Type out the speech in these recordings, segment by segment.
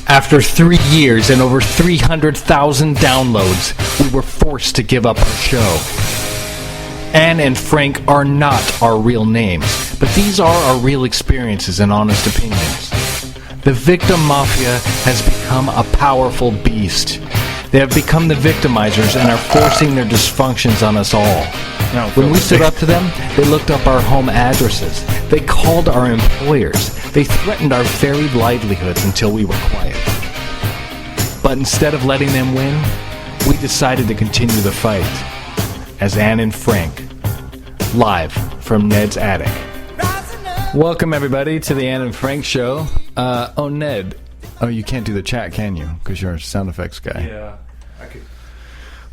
After 3 years and over 300,000 downloads, we were forced to give up our show. Anne and Frank are not our real names, but these are our real experiences and honest opinions. The victim mafia has become a powerful beast. They have become the victimizers and are forcing their dysfunctions on us all. When we stood up to them, they looked up our home addresses. They called our employers. They threatened our very livelihoods until we were quiet. But instead of letting them win, we decided to continue the fight. As Anne and Frank, live from Ned's attic. Welcome everybody to the Anne and Frank show. Oh, Ned. Oh, you can't do the chat, can you? Because you're a sound effects guy. Yeah, I could.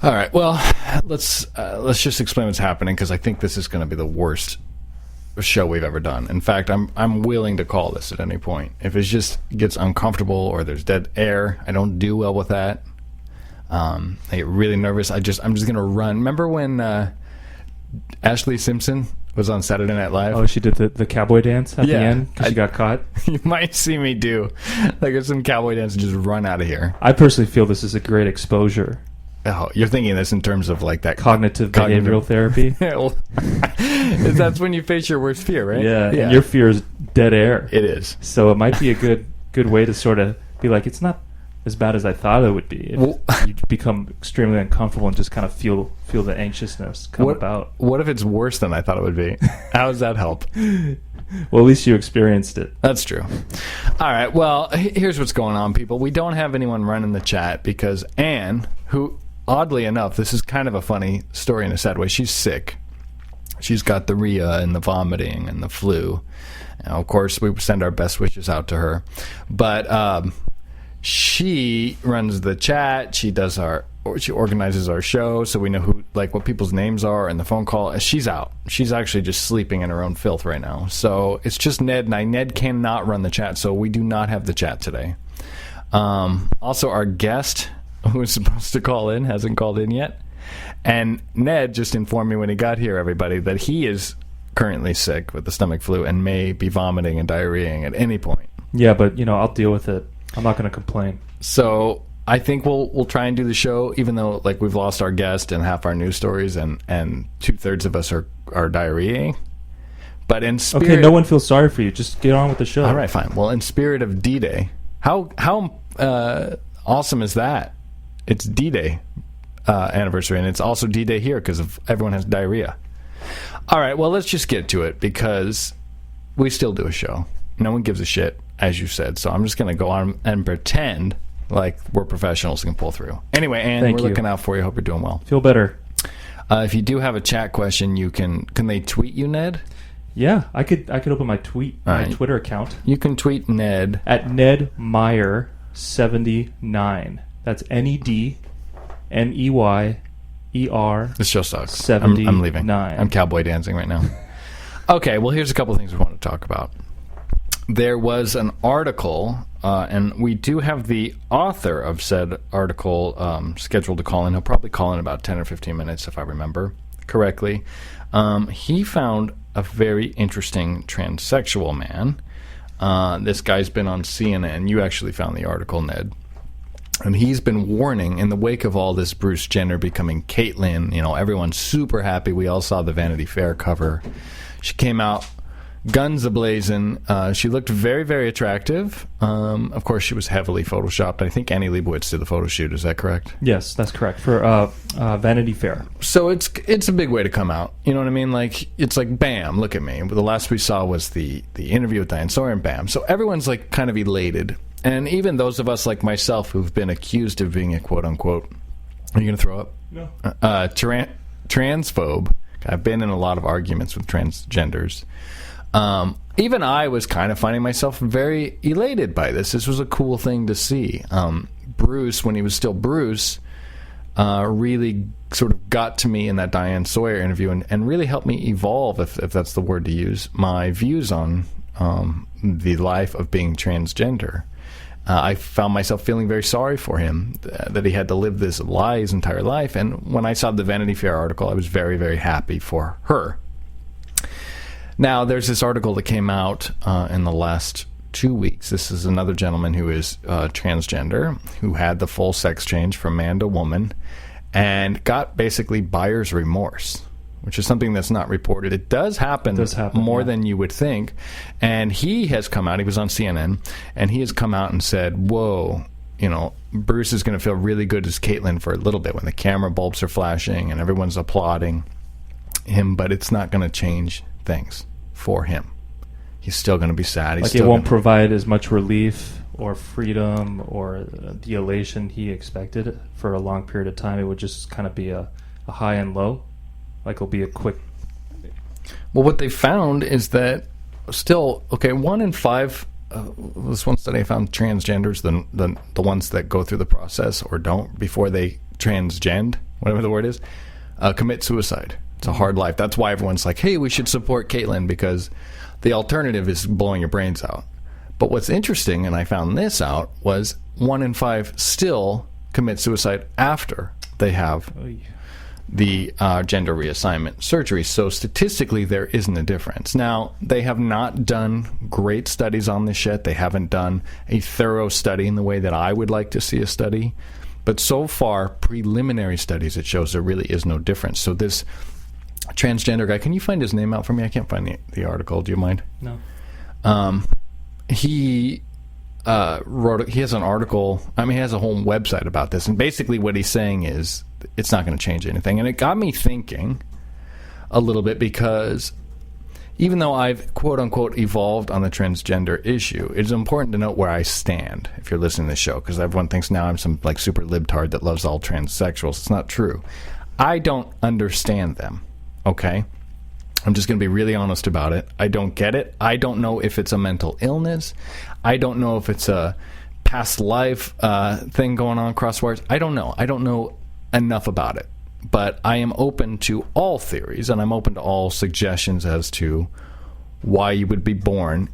All right. Well, let's just explain what's happening, because I think this is going to be the worst show we've ever done. In fact, I'm willing to call this at any point. If it just gets uncomfortable or there's dead air, I don't do well with that. I get really nervous. I'm just going to run. Remember when Ashley Simpson was on Saturday Night Live? Oh, she did the cowboy dance at the end because she got caught? You might see me do like some cowboy dance and just run out of here. I personally feel this is a great exposure. Oh, you're thinking this in terms of like that cognitive behavioral therapy? Yeah, well, that's when you face your worst fear, right? Yeah, and your fear is dead air. It is. So it might be a good way to sort of be like, it's not as bad as I thought it would be. You become extremely uncomfortable and just kind of feel the anxiousness come about. What if it's worse than I thought it would be? How does that help? Well, at least you experienced it. That's true. All right, well, here's what's going on, people. We don't have anyone running the chat because Anne, who, oddly enough, this is kind of a funny story in a sad way, she's sick. She's got the rhea and the vomiting and the flu. Now, of course, we send our best wishes out to her. But she runs the chat. She organizes our show, so we know who, like, what people's names are and the phone call. She's out. She's actually just sleeping in her own filth right now. So it's just Ned and I. Ned cannot run the chat, so we do not have the chat today. Also, our guest, who was supposed to call in, hasn't called in yet. And Ned just informed me when he got here, everybody, that he is currently sick with the stomach flu and may be vomiting and diarrheaing at any point. Yeah, but, I'll deal with it. I'm not going to complain. So I think we'll try and do the show, even though like we've lost our guest and half our news stories, and 2/3 of us are diarrheaing. But in spirit, okay, no one feels sorry for you. Just get on with the show. All right, fine. Well, in spirit of D-Day, how awesome is that? It's D-Day anniversary, and it's also D-Day here because everyone has diarrhea. All right, well, let's just get to it because we still do a show. No one gives a shit, as you said. So I'm just going to go on and pretend like we're professionals and can pull through. Anyway, Anne, we're looking out for you. Hope you're doing well. Feel better. If you do have a chat question, you can they tweet you, Ned? Yeah, I could open my Twitter account. You can tweet Ned at Ned Meyer 79. That's NEDMEYER. This show sucks. 79. I'm leaving. I'm cowboy dancing right now. Okay, well, here's a couple things we want to talk about. There was an article, and we do have the author of said article scheduled to call in. He'll probably call in about 10 or 15 minutes, if I remember correctly. He found a very interesting transsexual man. This guy's been on CNN. You actually found the article, Ned. And he's been warning in the wake of all this Bruce Jenner becoming Caitlyn. Everyone's super happy. We all saw the Vanity Fair cover. She came out guns a-blazing. She looked very, very attractive. Of course, she was heavily photoshopped. I think Annie Leibovitz did the photo shoot. Is that correct? Yes, that's correct. For Vanity Fair. So it's a big way to come out. You know what I mean? Like, it's like, bam, look at me. The last we saw was the interview with Diane Sawyer, and bam. So everyone's like kind of elated. And even those of us like myself who've been accused of being a quote-unquote, are you going to throw up? No. Transphobe. I've been in a lot of arguments with transgenders. Even I was kind of finding myself very elated by this. This was a cool thing to see. Bruce, when he was still Bruce, really sort of got to me in that Diane Sawyer interview and really helped me evolve, if that's the word to use, my views on the life of being transgender. I found myself feeling very sorry for him, that he had to live this lie his entire life. And when I saw the Vanity Fair article, I was very, very happy for her. Now, there's this article that came out in the last 2 weeks. This is another gentleman who is transgender, who had the full sex change from man to woman, and got basically buyer's remorse, which is something that's not reported. It does happen, more than you would think. And he has come out, he was on CNN, and he has come out and said, whoa, Bruce is going to feel really good as Caitlyn for a little bit when the camera bulbs are flashing and everyone's applauding him, but it's not going to change things for him. He's still going to be sad. It won't provide as much relief or freedom or the elation he expected for a long period of time. It would just kind of be a high and low. It'll be a quick... Well, what they found is that still, 1 in 5... this one study found transgenders, the ones that go through the process or don't before they transgend, whatever the word is, commit suicide. It's a hard life. That's why everyone's like, hey, we should support Caitlyn, because the alternative is blowing your brains out. But what's interesting, and I found this out, was 1 in 5 still commit suicide after they have the gender reassignment surgery. So statistically, there isn't a difference. Now, they have not done great studies on this yet. They haven't done a thorough study in the way that I would like to see a study. But so far, preliminary studies, it shows there really is no difference. So this transgender guy, can you find his name out for me? I can't find the article. Do you mind? No. He he has an article, he has a whole website about this, and basically what he's saying is it's not going to change anything. And it got me thinking a little bit, because even though I've quote-unquote evolved on the transgender issue, it's important to note where I stand if you're listening to this show, because everyone thinks now I'm some super libtard that loves all transsexuals. It's not true. I don't understand them, okay? I'm just going to be really honest about it. I don't get it. I don't know if it's a mental illness. I don't know if it's a past life thing going on, crosswires. I don't know. I don't know enough about it. But I am open to all theories, and I'm open to all suggestions as to why you would be born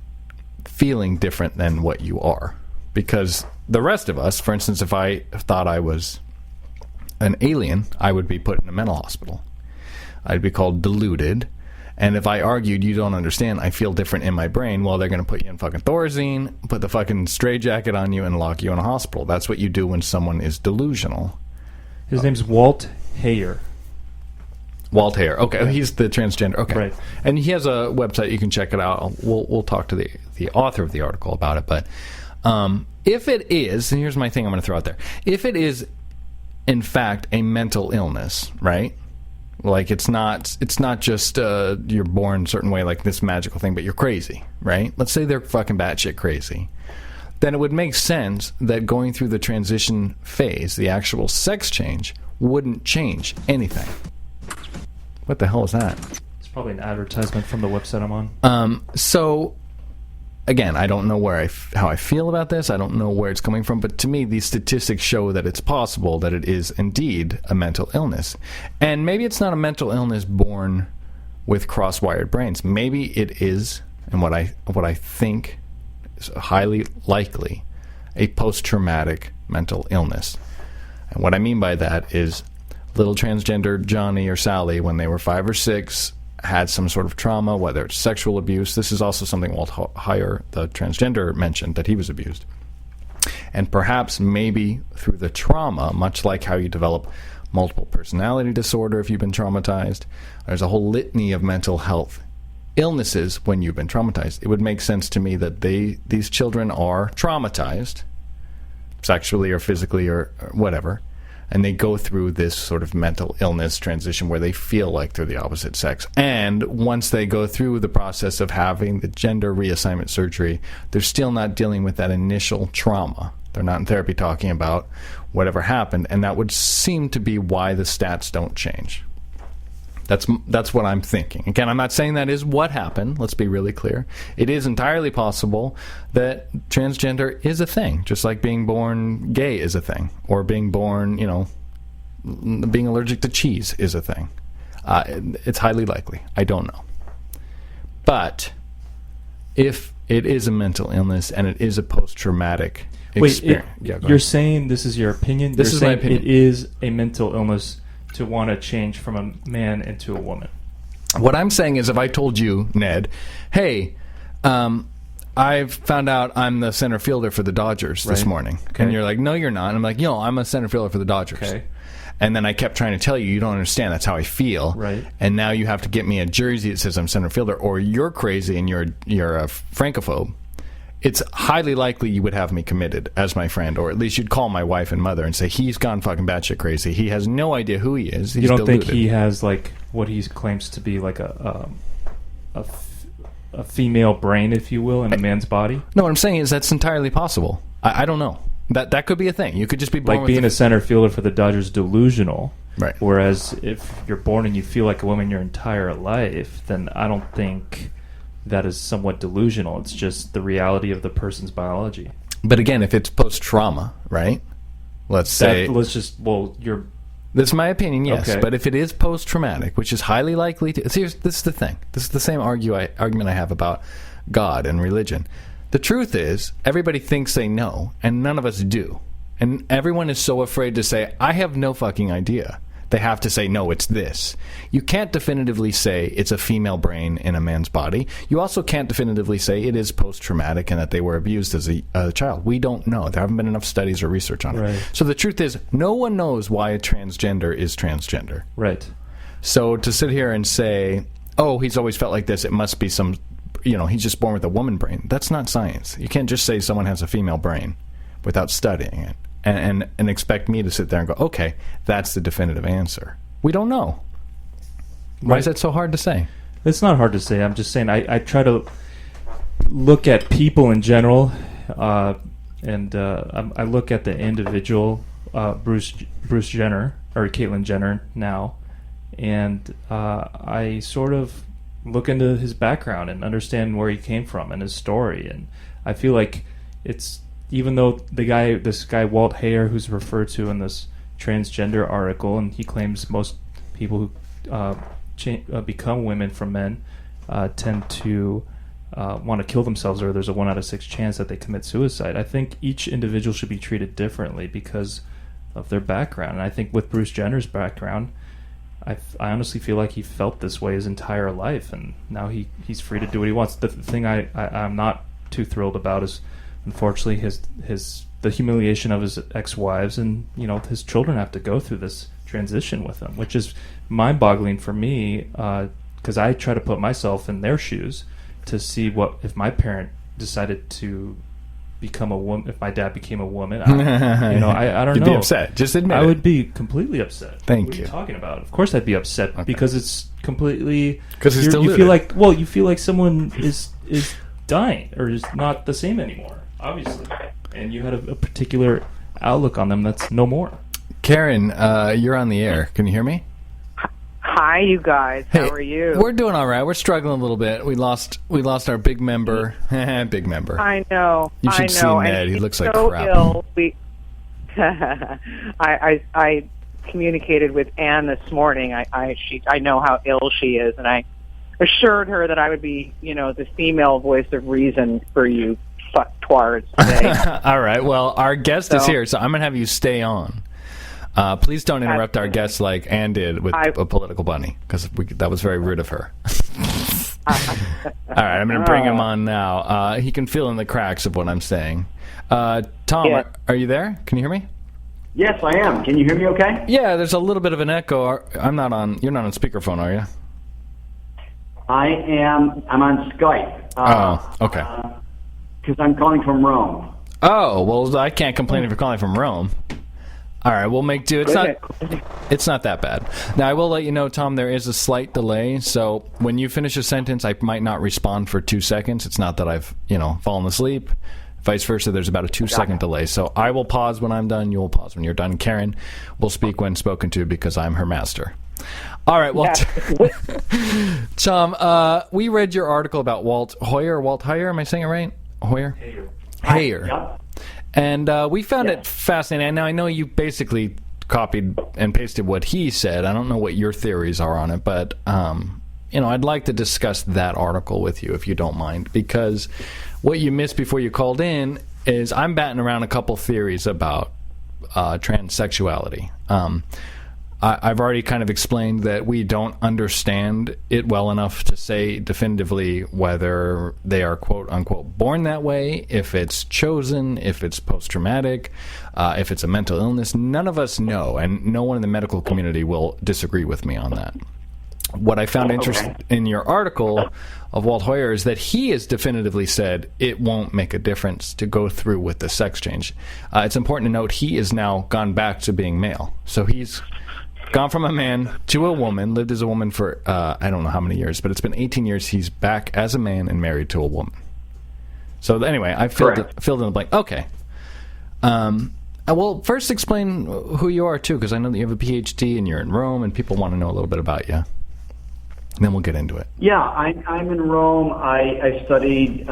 feeling different than what you are. Because the rest of us, for instance, if I thought I was an alien, I would be put in a mental hospital. I'd be called deluded. And if I argued, you don't understand, I feel different in my brain, well, they're going to put you in fucking Thorazine, put the fucking straitjacket on you, and lock you in a hospital. That's what you do when someone is delusional. His name's Walt Heyer. Walt Heyer. Okay, yeah. He's the transgender. Okay. Right. And he has a website. You can check it out. We'll talk to the author of the article about it. But if it is, and here's my thing I'm going to throw out there. If it is, in fact, a mental illness, right? It's not just you're born a certain way, like this magical thing, but you're crazy, right? Let's say they're fucking batshit crazy. Then it would make sense that going through the transition phase, the actual sex change, wouldn't change anything. What the hell is that? It's probably an advertisement from the website I'm on. So, again, I don't know how I feel about this. I don't know where it's coming from. But to me, these statistics show that it's possible that it is indeed a mental illness. And maybe it's not a mental illness born with cross-wired brains. Maybe it is, and what I think is highly likely, a post-traumatic mental illness. And what I mean by that is little transgender Johnny or Sally, when they were 5 or 6, had some sort of trauma, whether it's sexual abuse. This is also something Walt Heyer, the transgender, mentioned, that he was abused. And perhaps maybe through the trauma, much like how you develop multiple personality disorder if you've been traumatized, there's a whole litany of mental health illnesses when you've been traumatized. It would make sense to me that these children are traumatized, sexually or physically or whatever, and they go through this sort of mental illness transition where they feel like they're the opposite sex. And once they go through the process of having the gender reassignment surgery, they're still not dealing with that initial trauma. They're not in therapy talking about whatever happened, and that would seem to be why the stats don't change. That's what I'm thinking. Again, I'm not saying that is what happened. Let's be really clear. It is entirely possible that transgender is a thing, just like being born gay is a thing, or being born, being allergic to cheese is a thing. It's highly likely. I don't know. But if it is a mental illness and it is a post-traumatic experience... You're saying this is your opinion? This is my opinion. It is a mental illness to want to change from a man into a woman. What I'm saying is, if I told you, Ned, hey, I've found out I'm the center fielder for the Dodgers this morning. Okay. And you're like, no, you're not. And I'm like, yo, I'm a center fielder for the Dodgers. Okay. And then I kept trying to tell you, you don't understand. That's how I feel. Right. And now you have to get me a jersey that says I'm center fielder, or you're crazy and you're a francophobe. It's highly likely you would have me committed as my friend, or at least you'd call my wife and mother and say, he's gone fucking batshit crazy. He has no idea who he is. He's you don't deluded. think he has, like, what he claims to be, like, a female brain, if you will, in a man's body? No, what I'm saying is that's entirely possible. I don't know. That could be a thing. You could just be born Like with being a center fielder for the Dodgers, delusional. Right. Whereas if you're born and you feel like a woman your entire life, then I don't think that is somewhat delusional. It's just the reality of the person's biology. But again, if it's post-trauma, right? Let's say... you're... This is my opinion, yes. Okay. But if it is post-traumatic, which is highly likely to... See, this is the thing. This is the same argument I have about God and religion. The truth is, everybody thinks they know, and none of us do. And everyone is so afraid to say, I have no fucking idea. They have to say, no, it's this. You can't definitively say it's a female brain in a man's body. You also can't definitively say it is post-traumatic and that they were abused as a child. We don't know. There haven't been enough studies or research on it. Right. So the truth is, no one knows why a transgender is transgender. Right. So to sit here and say, oh, he's always felt like this, it must be some, he's just born with a woman brain. That's not science. You can't just say someone has a female brain without studying it. And expect me to sit there and go, okay, that's the definitive answer. We don't know. Why is that so hard to say? It's not hard to say. I'm just saying I try to look at people in general, and I look at the individual, Bruce Jenner, or Caitlyn Jenner now, and I sort of look into his background and understand where he came from and his story. And I feel like it's... Even though this guy Walt Hayer, who's referred to in this transgender article, and he claims most people who become women from men tend to want to kill themselves, or there's a 1 out of 6 chance that they commit suicide. I think each individual should be treated differently because of their background. And I think with Bruce Jenner's background, I honestly feel like he felt this way his entire life, and now he's free to do what he wants. The thing I'm not too thrilled about is, unfortunately, the humiliation of his ex-wives, and his children have to go through this transition with him, which is mind-boggling for me, because I try to put myself in their shoes to see what if my parent decided to become a woman. If my dad became a woman, I don't You'd know. be upset. Just admit I it. would be completely upset. Thank what you. Are you talking about? Of course, I'd be upset Okay. because it's completely. Because it's you deluded. feel like someone is dying or is not the same anymore. Obviously, and you had a particular outlook on them that's no more. Karen, you're on the air. Can you hear me? Hi, you guys. How are you? We're doing all right. We're struggling a little bit. We lost our big member. Big member. I know. You should see Ned. And He looks like so crap. Ill. I communicated with Anne this morning. I know how ill she is, and I assured her that I would be, the female voice of reason for you fucktwards today. All right. Well, our guest is here, so I'm going to have you stay on. Please don't interrupt our guest like Ann did with a political bunny, because that was very rude of her. All right. I'm going to bring him on now. He can fill in the cracks of what I'm saying. Tom, are you there? Can you hear me? Yes, I am. Can you hear me okay? Yeah, there's a little bit of an echo. You're not on speakerphone, are you? I am. I'm on Skype. Okay. Because I'm calling from Rome. Oh, well, I can't complain if you're calling from Rome. All right, we'll make do. It's not that bad. Now, I will let you know, Tom, there is a slight delay, so when you finish a sentence, I might not respond for 2 seconds. It's not that I've, fallen asleep. Vice versa, there's about a 2-second delay. So I will pause when I'm done. You'll pause when you're done. Karen will speak when spoken to because I'm her master. All right, well, Tom, we read your article about Walt Hayer. Am I saying it right? Hayer. Yep. And we found it fascinating. Now, I know you basically copied and pasted what he said. I don't know what your theories are on it, but I'd like to discuss that article with you if you don't mind, because what you missed before you called in is I'm batting around a couple theories about transsexuality. I've already kind of explained that we don't understand it well enough to say definitively whether they are quote-unquote born that way, if it's chosen, if it's post-traumatic, if it's a mental illness. None of us know, and no one in the medical community will disagree with me on that. What I found interesting in your article of Walt Hoyer is that he has definitively said it won't make a difference to go through with the sex change. It's important to note he has now gone back to being male. So he's gone from a man to a woman, lived as a woman for I don't know how many years, but it's been 18 years. He's back as a man and married to a woman. So anyway, I filled in the blank. Okay. Well, first explain who you are, too, because I know that you have a PhD and you're in Rome, and people want to know a little bit about you. And then we'll get into it. Yeah, I'm in Rome. I studied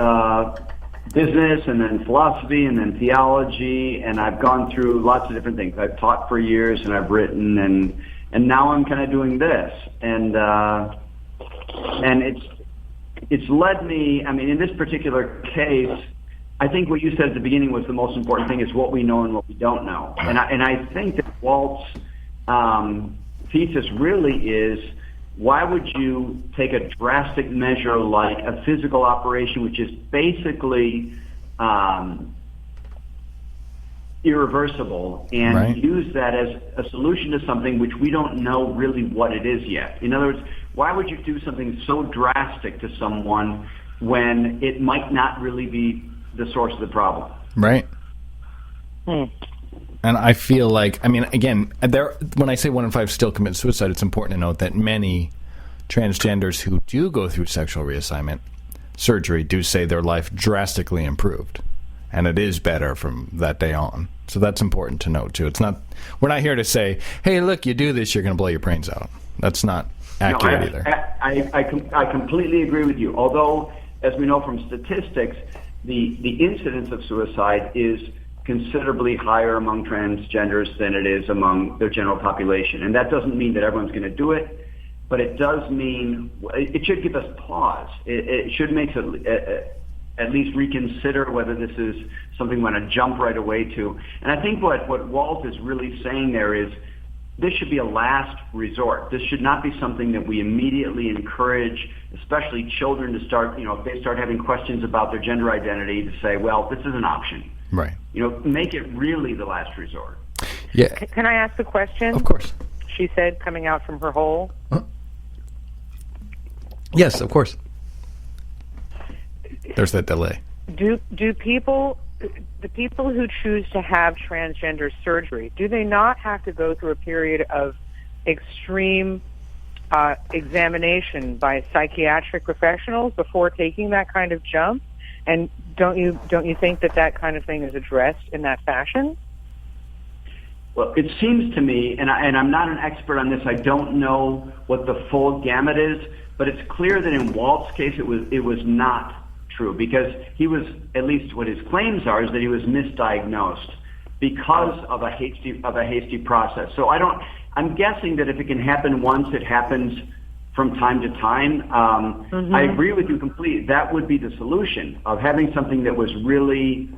business and then philosophy and then theology, and I've gone through lots of different things. I've taught for years and I've written, and now I'm kind of doing this, and it's led me. I mean, in this particular case, I think what you said at the beginning was the most important thing: is what we know and what we don't know. And I think that Walt's thesis really is, why would you take a drastic measure like a physical operation, which is basically irreversible, and use that as a solution to something which we don't know really what it is yet? In other words, why would you do something so drastic to someone when it might not really be the source of the problem? Right. And I feel like, I mean, again, when I say 1 in 5 still commit suicide, it's important to note that many transgenders who do go through sexual reassignment surgery do say their life drastically improved, and it is better from that day on. So that's important to note, too. We're not here to say, hey, look, you do this, you're going to blow your brains out. That's not accurate either. I completely agree with you. Although, as we know from statistics, the incidence of suicide is considerably higher among transgenders than it is among the general population. And that doesn't mean that everyone's going to do it, but it does mean it should give us pause. It should make us at least reconsider whether this is something we want to jump right away to. And I think what Walt is really saying there is this should be a last resort. This should not be something that we immediately encourage, especially children, to start, if they start having questions about their gender identity, to say, well, this is an option. Right. Make it really the last resort. Yeah. Can I ask a question? Of course. She said, coming out from her hole. Yes, of course. There's that delay. Do people, the people who choose to have transgender surgery, do they not have to go through a period of extreme examination by psychiatric professionals before taking that kind of jump? And don't you think that kind of thing is addressed in that fashion? Well, it seems to me, and I'm not an expert on this, I don't know what the full gamut is, but it's clear that in Walt's case it was not true, because he was, at least what his claims are, is that he was misdiagnosed because of a hasty process. So I'm guessing that if it can happen once, it happens from time to time. I agree with you completely. That would be the solution, of having something that was really,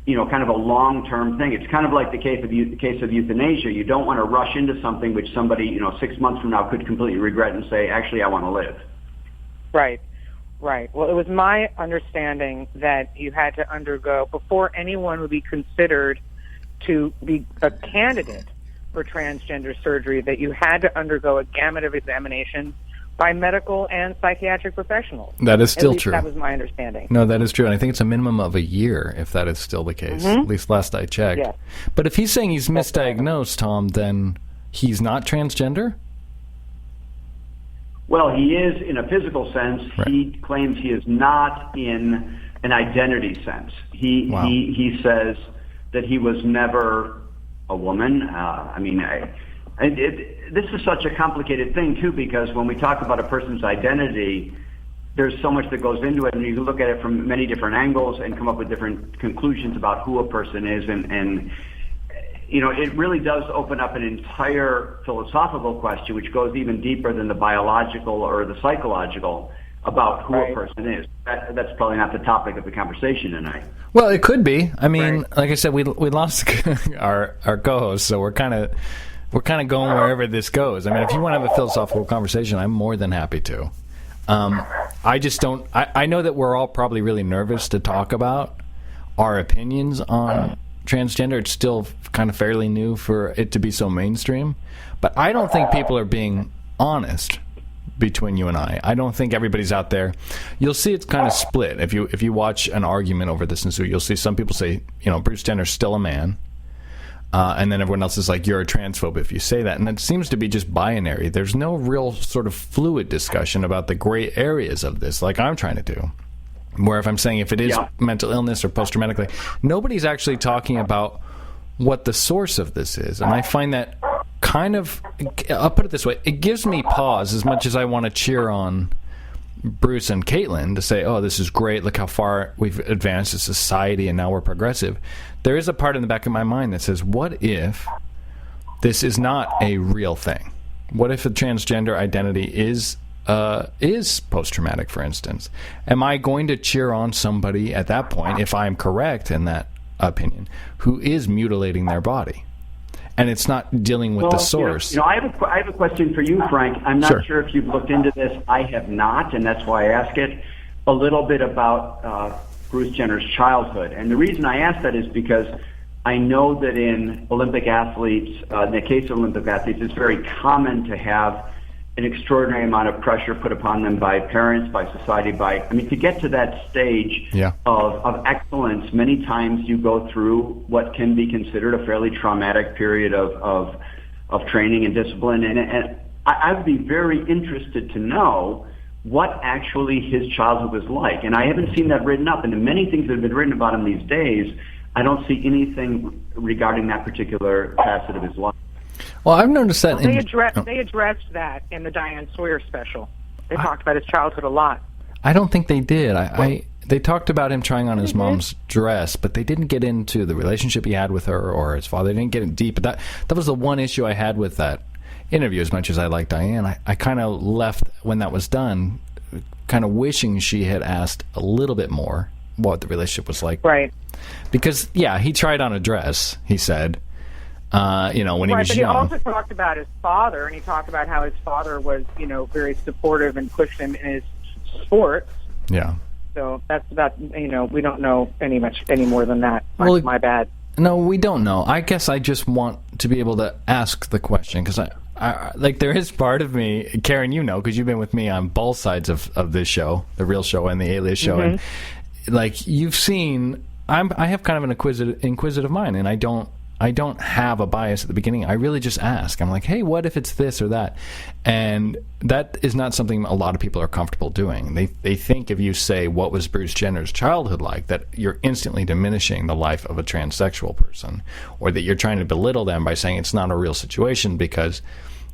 kind of a long-term thing. It's kind of like the case of euthanasia. You don't want to rush into something which somebody, 6 months from now could completely regret and say, actually, I want to live. Right. Well, it was my understanding that you had to undergo, before anyone would be considered to be a candidate for transgender surgery, that you had to undergo a gamut of examinations by medical and psychiatric professionals. That is still true. That was my understanding. No, that is true. And I think it's a minimum of a year, if that is still the case. At least last I checked. Yes. But if he's saying he's misdiagnosed, Tom, then he's not transgender? Well, he is in a physical sense. Right. He claims he is not in an identity sense. He says that he was never a woman. This is such a complicated thing, too, because when we talk about a person's identity, there's so much that goes into it, and you can look at it from many different angles and come up with different conclusions about who a person is. And it really does open up an entire philosophical question, which goes even deeper than the biological or the psychological, about who a person is. That's probably not the topic of the conversation tonight. Well, it could be. I mean, like I said, we lost our co-host, so we're kind of we're kind of going wherever this goes. I mean, if you want to have a philosophical conversation, I'm more than happy to. I just don't. I know that we're all probably really nervous to talk about our opinions on transgender. It's still kind of fairly new for it to be so mainstream, but I don't think people are being honest between you and I. I don't think everybody's out there. You'll see it's kind of split. If you watch an argument over this ensue, you'll see some people say, Bruce Jenner's still a man. And then everyone else is like, you're a transphobe if you say that. And it seems to be just binary. There's no real sort of fluid discussion about the gray areas of this, like I'm trying to do. Where if I'm saying if it is mental illness or post-traumatic, nobody's actually talking about what the source of this is. And I find that kind of, I'll put it this way, it gives me pause as much as I want to cheer on Bruce and Caitlin to say, oh, this is great, look how far we've advanced as society and now we're progressive. There is a part in the back of my mind that says, what if this is not a real thing? What if a transgender identity is post-traumatic, for instance? Am I going to cheer on somebody at that point, if I'm correct in that opinion, who is mutilating their body? And it's not dealing with the source. I have a question for you, Frank. I'm not sure if you've looked into this. I have not, and that's why I ask it. A little bit about Bruce Jenner's childhood. And the reason I ask that is because I know that in Olympic athletes, in the case of Olympic athletes, it's very common to have an extraordinary amount of pressure put upon them by parents, by society, to get to that stage of excellence, many times you go through what can be considered a fairly traumatic period of training and discipline. And I would be very interested to know what actually his childhood was like. And I haven't seen that written up. And the many things that have been written about him these days, I don't see anything regarding that particular facet of his life. Well, I've noticed that they addressed that in the Diane Sawyer special. They talked about his childhood a lot. I don't think they did. They talked about him trying on his mom's dress, but they didn't get into the relationship he had with her or his father. They didn't get in deep. But that was the one issue I had with that interview. As much as I like Diane, I kind of left when that was done, kind of wishing she had asked a little bit more what the relationship was like. Right. Because he tried on a dress. He said. When he was young. But he also talked about his father, and he talked about how his father was, very supportive and pushed him in his sports. Yeah. So that's about, we don't know any more than that. Well, my bad. No, we don't know. I guess I just want to be able to ask the question, because I there is part of me, Karen, because you've been with me on both sides of this show, the real show and the Alias show, and you've seen, I have kind of an inquisitive mind, and I don't have a bias at the beginning. I really just ask. I'm like, hey, what if it's this or that? And that is not something a lot of people are comfortable doing. They think if you say, what was Bruce Jenner's childhood like, that you're instantly diminishing the life of a transsexual person, or that you're trying to belittle them by saying it's not a real situation because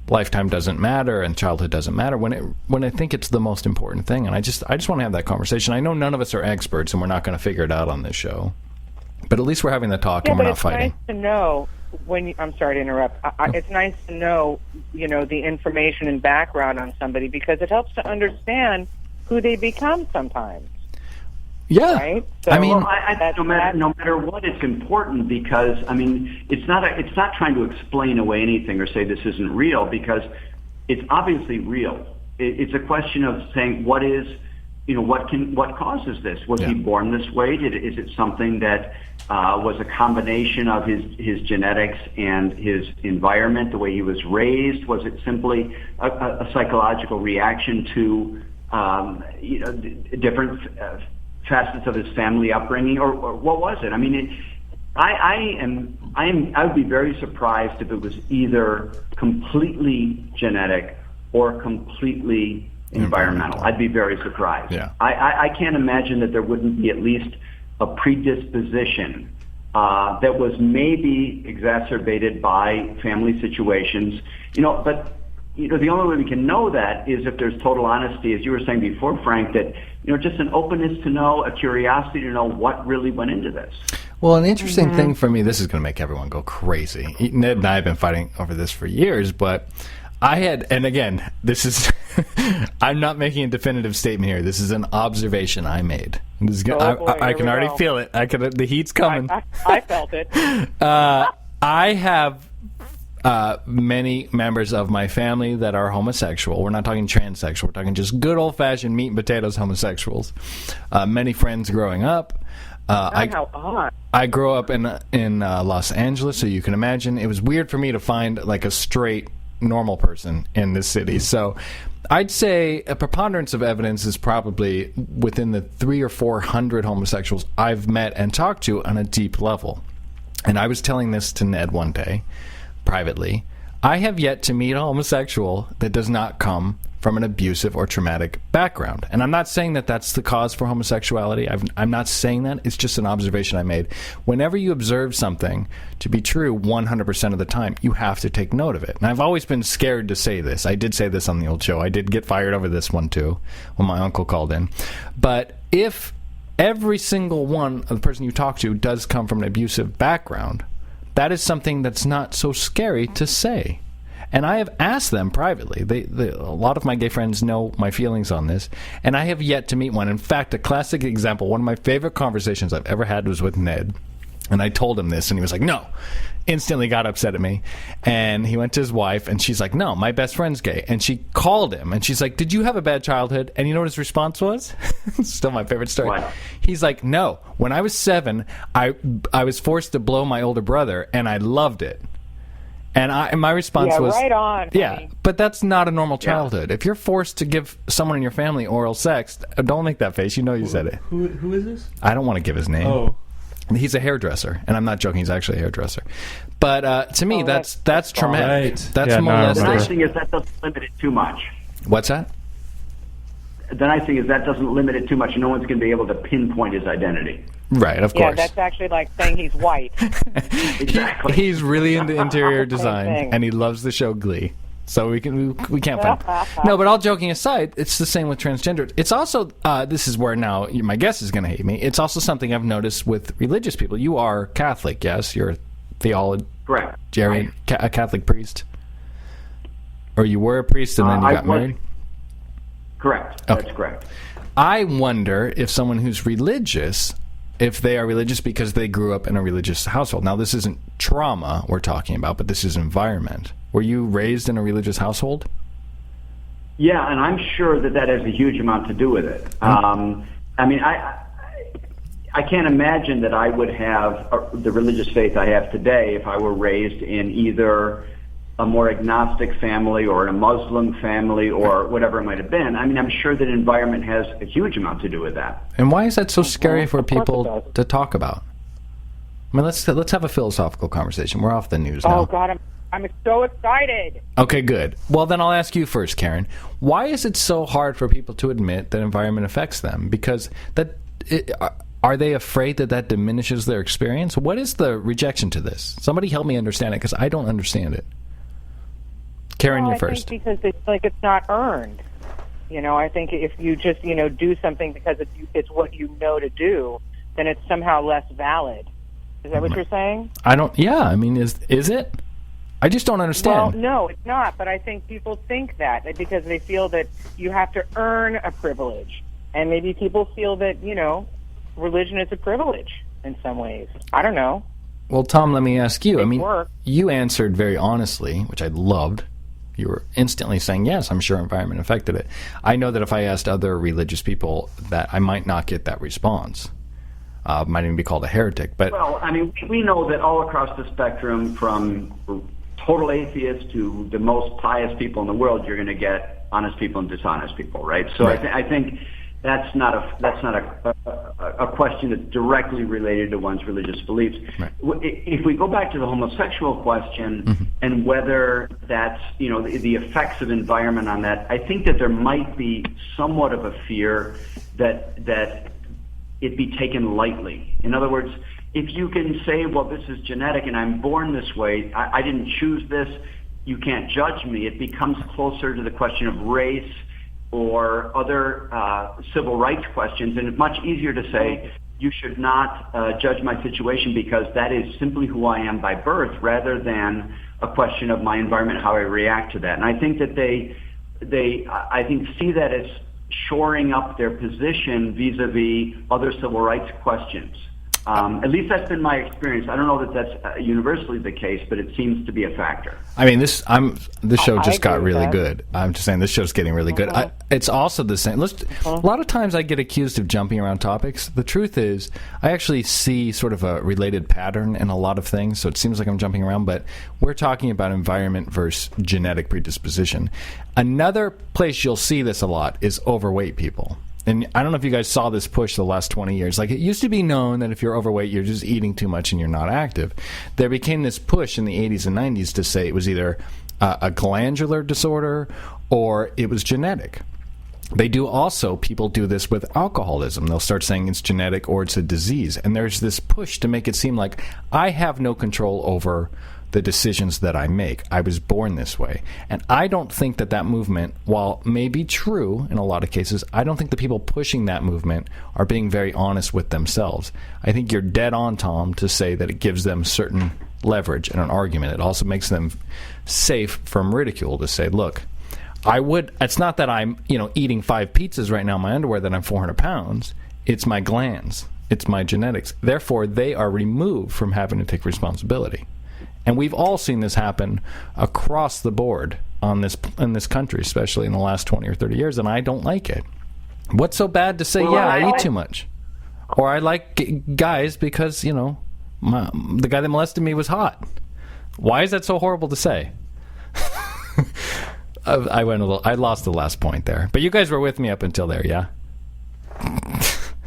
lifetime doesn't matter and childhood doesn't matter, when I think it's the most important thing. And I just want to have that conversation. I know none of us are experts, and we're not going to figure it out on this show. But at least we're having the talk and we're not fighting. It's nice to know I'm sorry to interrupt. It's nice to know, the information and background on somebody, because it helps to understand who they become sometimes. Yeah. Right? So, no matter what, it's important, because it's not trying to explain away anything or say this isn't real, because it's obviously real. It's a question of saying what is. What causes this? Was he born this way? Is it something that was a combination of his genetics and his environment, the way he was raised? Was it simply a psychological reaction to different facets of his family upbringing, or what was it? I would be very surprised if it was either completely genetic or completely environmental. I'd be very surprised. Yeah. I can't imagine that there wouldn't be at least a predisposition that was maybe exacerbated by family situations. But the only way we can know that is if there's total honesty, as you were saying before, Frank, that just an openness to know, a curiosity to know what really went into this. Well, an interesting thing for me, this is going to make everyone go crazy. Ned and I have been fighting over this for years, but and again, this is, I'm not making a definitive statement here. This is an observation I made. I can already feel it. The heat's coming. I felt it. I have many members of my family that are homosexual. We're not talking transsexual. We're talking just good old-fashioned meat and potatoes homosexuals. Many friends growing up. How odd. I grew up in Los Angeles, so you can imagine it was weird for me to find like a straight, normal person in this city. So I'd say a preponderance of evidence is probably within the 300 or 400 homosexuals I've met and talked to on a deep level. And I was telling this to Ned one day, privately. I have yet to meet a homosexual that does not come from an abusive or traumatic background. And I'm not saying that that's the cause for homosexuality. I'm not saying that. It's just an observation I made. Whenever you observe something to be true 100% of the time, you have to take note of it. And I've always been scared to say this. I did say this on the old show. I did get fired over this one, too, when my uncle called in. But if every single one of the person you talk to does come from an abusive background, that is something that's not so scary to say. And I have asked them privately. A lot of my gay friends know my feelings on this, and I have yet to meet one. In fact, a classic example, one of my favorite conversations I've ever had was with Ned. And I told him this, and he was like, no. Instantly got upset at me. And he went to his wife, and she's like, no, my best friend's gay. And she called him, and she's like, did you have a bad childhood? And you know what his response was? It's still my favorite story. What? He's like, no. When I was 7, I was forced to blow my older brother, and I loved it. And my response was, right on. yeah, Honey. but that's not a normal childhood. If you're forced to give someone in your family oral sex, don't make that face. You know you said it. Who is this? I don't want to give his name. Oh. He's a hairdresser, and I'm not joking. He's actually a hairdresser. But to me, that's traumatic. Right. That's Yeah, no, I molesting. The remember. nice thing is that doesn't limit it too much. What's that? The nice thing is that doesn't limit it too much. No one's going to be able to pinpoint his identity. Right, of Yeah, course. that's actually like saying he's white. Exactly. He's really into interior design, thing. and he loves the show Glee. So we can't find. No, but all joking aside, it's the same with transgender. It's also this is where now my guest is going to hate me. It's also something I've noticed with religious people. You are Catholic, yes? You're a theologian, Correct. a Catholic priest, or you were a priest and then you got married. Correct. Okay. That's correct. I wonder if someone who's religious, if they are religious because they grew up in a religious household. Now, this isn't trauma we're talking about, but this is environment. Were you raised in a religious household? Yeah, and I'm sure that has a huge amount to do with it. I mean, I can't imagine that I would have the religious faith I have today if I were raised in either a more agnostic family or in a Muslim family or whatever it might have been. I mean, I'm sure that environment has a huge amount to do with that. And why is that so scary for Of course it people does. to talk about? I mean, let's have a philosophical conversation. We're off the news now. Oh, God, I'm so excited. Okay, good. Well, then I'll ask you first, Karen. Why is it so hard for people to admit that environment affects them? Because are they afraid that diminishes their experience? What is the rejection to this? Somebody help me understand it, because I don't understand it. Karen, you're first. I think because it's not earned. I think if you just, do something because it's what you know to do, then it's somehow less valid. Is that what you're saying? Yeah, I mean, is it? I just don't understand. Well, no, it's not. But I think people think that because they feel that you have to earn a privilege. And maybe people feel that, religion is a privilege in some ways. I don't know. Well, Tom, let me ask you. I mean, work. you answered very honestly, which I loved. You were instantly saying, yes, I'm sure environment affected it. I know that if I asked other religious people that I might not get that response. Might even be called a heretic. But Well, I mean, we know that all across the spectrum, from total atheists to the most pious people in the world, you're going to get honest people and dishonest people, right? So Right. I think that's not a question that's directly related to one's religious beliefs. Right. If we go back to the homosexual question and whether that's the effects of environment on that, I think that there might be somewhat of a fear that it be taken lightly. In other words, if you can say, well, this is genetic and I'm born this way, I didn't choose this, you can't judge me, it becomes closer to the question of race or other civil rights questions, and it's much easier to say, you should not judge my situation because that is simply who I am by birth, rather than a question of my environment, how I react to that. And I think that they see that as shoring up their position vis-a-vis other civil rights questions. At least that's been my experience. I don't know that that's universally the case, but it seems to be a factor. I mean, this show just got agree with really that. good. I'm just saying this show's getting really good. It's also the same. A lot of times I get accused of jumping around topics. The truth is, I actually see sort of a related pattern in a lot of things, so it seems like I'm jumping around, but we're talking about environment versus genetic predisposition. Another place you'll see this a lot is overweight people. And I don't know if you guys saw this push the last 20 years. Like, it used to be known that if you're overweight, you're just eating too much and you're not active. There became this push in the 80s and 90s to say it was either a glandular disorder or it was genetic. People do this with alcoholism. They'll start saying it's genetic or it's a disease. And there's this push to make it seem like I have no control over the decisions that I make. I was born this way. And I don't think that movement, while may be true in a lot of cases, I don't think the people pushing that movement are being very honest with themselves. I think you're dead on, Tom, to say that it gives them certain leverage in an argument. It also makes them safe from ridicule to say, look, it's not that I'm, eating 5 pizzas right now in my underwear that I'm 400 pounds. It's my glands. It's my genetics. Therefore, they are removed from having to take responsibility. And we've all seen this happen across the board in this country, especially in the last 20 or 30 years, and I don't like it. What's so bad to say, I eat too much? Or I like guys because, the guy that molested me was hot. Why is that so horrible to say? I lost the last point there. But you guys were with me up until there, yeah?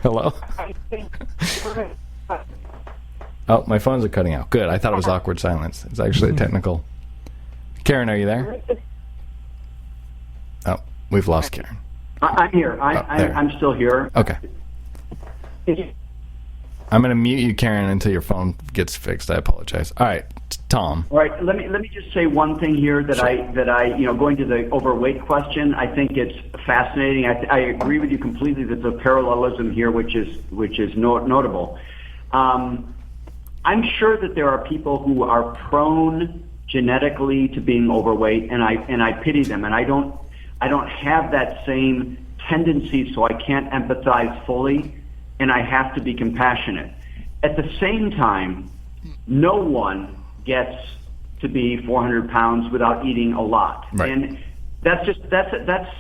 Hello? I think Oh, my phones are cutting out. Good. I thought it was awkward silence. It's actually technical. Karen, are you there? Oh, we've lost Karen. I'm here. I'm still here. Okay. I'm going to mute you, Karen, until your phone gets fixed. I apologize. All right, Tom. All right. Let me just say one thing here that I going to the overweight question. I think it's fascinating. I agree with you completely that the parallelism here, which is notable. I'm sure that there are people who are prone genetically to being overweight, and I pity them, and I don't have that same tendency, so I can't empathize fully, and I have to be compassionate. At the same time, no one gets to be 400 pounds without eating a lot. Right. And that's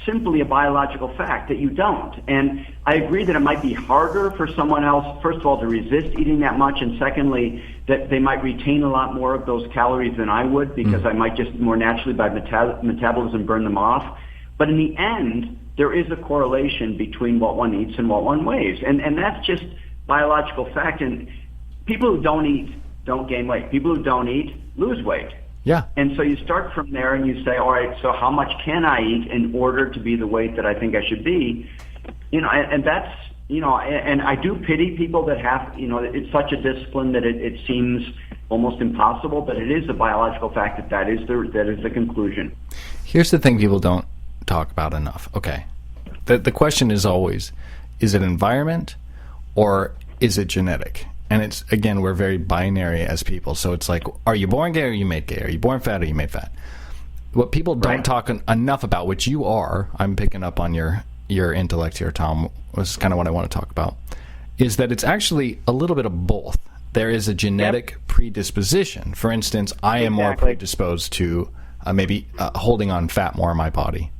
simply a biological fact that you don't. And I agree that it might be harder for someone else, first of all, to resist eating that much, and secondly, that they might retain a lot more of those calories than I would, because I might just more naturally by metabolism burn them off. But in the end, there is a correlation between what one eats and what one weighs. And that's just biological fact. And people who don't eat don't gain weight. People who don't eat lose weight. Yeah. And so you start from there and you say, all right, so how much can I eat in order to be the weight that I think I should be? And that's, and I do pity people that have, it's such a discipline that it seems almost impossible, but it is a biological fact that is the conclusion. Here's the thing people don't talk about enough. Okay. The question is always, is it environment or is it genetic? And it's, again, we're very binary as people. So it's like, are you born gay or are you made gay? Are you born fat or you made fat? What people don't talk enough about, which you are, I'm picking up on your intellect here, Tom, was kind of what I want to talk about, is that it's actually a little bit of both. There is a genetic predisposition. For instance, I am more predisposed to maybe holding on fat more in my body.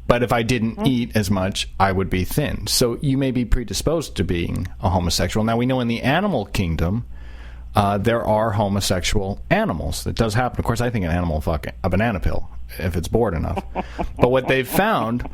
But if I didn't eat as much, I would be thin. So you may be predisposed to being a homosexual. Now, we know in the animal kingdom, there are homosexual animals. That does happen. Of course, I think an animal will fuck a banana peel if it's bored enough. But what they've found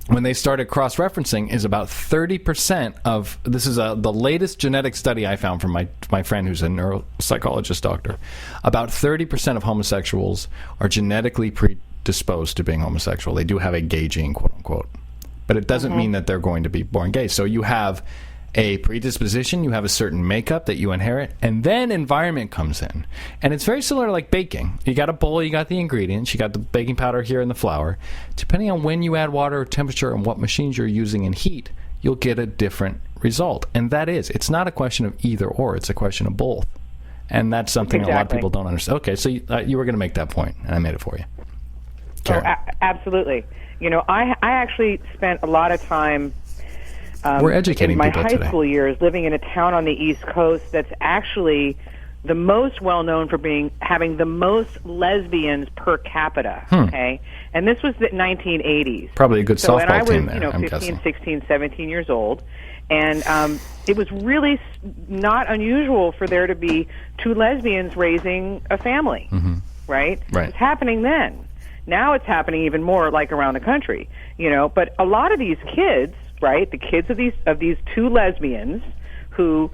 when they started cross-referencing is about 30% of, this is the latest genetic study I found from my friend who's a neuropsychologist doctor, about 30% of homosexuals are genetically predisposed to being homosexual. They do have a gay gene, quote unquote, but it doesn't mean that they're going to be born gay. So you have a predisposition, you have a certain makeup that you inherit, and then environment comes in. And it's very similar to like baking. You got a bowl, you got the ingredients, you got the baking powder here and the flour. Depending on when you add water, temperature, and what machines you're using in heat, you'll get a different result. And it's not a question of either or, it's a question of both. And that's something a lot of people don't understand. Okay, so you were going to make that point, and I made it for you. Absolutely. I actually spent a lot of time We're educating in my people high today. school years, living in a town on the East Coast that's actually the most well known for having the most lesbians per capita. Okay, and this was the 1980s. Probably a good so, and I softball was, team there, you know, I'm 15, guessing. 16, 17 years old, and it was really not unusual for there to be two lesbians raising a family. Right? Right. It's happening then. Now it's happening even more, like around the country. You know, but a lot of these kids, right? The kids of these two lesbians who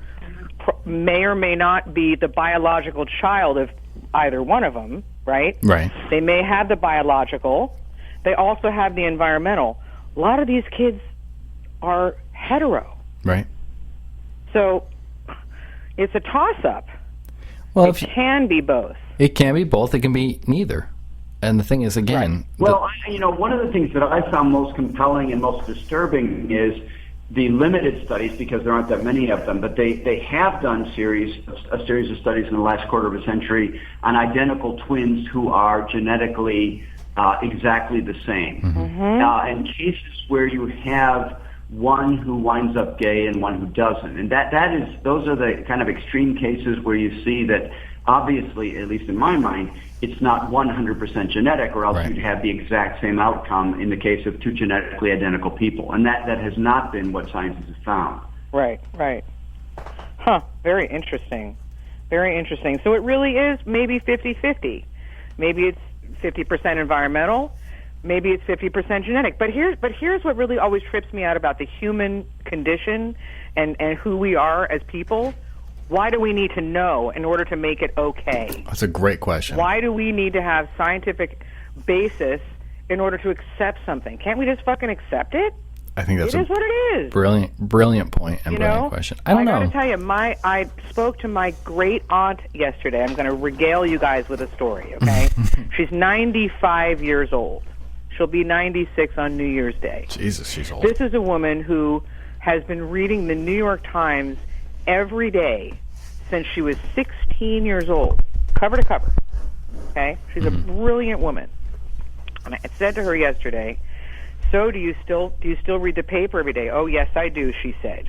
may or may not be the biological child of either one of them, right? Right. They may have the biological. They also have the environmental. A lot of these kids are hetero. Right. So it's a toss-up. Well, It can be both. it can be both. It can be neither. And the thing is, again, Well, one of the things that I found most compelling and most disturbing is the limited studies, because there aren't that many of them, but they have done a series of studies in the last quarter of a century on identical twins who are genetically exactly the same. And cases where you have one who winds up gay and one who doesn't. And those are the kind of extreme cases where you see that obviously, at least in my mind, it's not 100% genetic, or else Right. you'd have the exact same outcome in the case of two genetically identical people. And that has not been what science has found. Right. Huh. Very interesting. Very interesting. So it really is maybe 50-50. Maybe it's 50% environmental. Maybe it's 50% genetic. But here's what really always trips me out about the human condition and who we are as people. Why do we need to know in order to make it okay? that's a great question. Why do we need to have scientific basis in order to accept something? Can't we just fucking accept it? I think that's It is what it is. brilliant point and You brilliant know? question. I don't know. I got to tell you, I spoke to my great aunt yesterday. I'm going to regale you guys with a story, okay? She's 95 years old. She'll be 96 on New Year's Day. Jesus, she's old. This is a woman who has been reading the New York Times every day since she was 16 years old, cover to cover. Okay? She's a brilliant woman. And I said to her yesterday, so do you still read the paper every day? Oh, yes, I do, she said.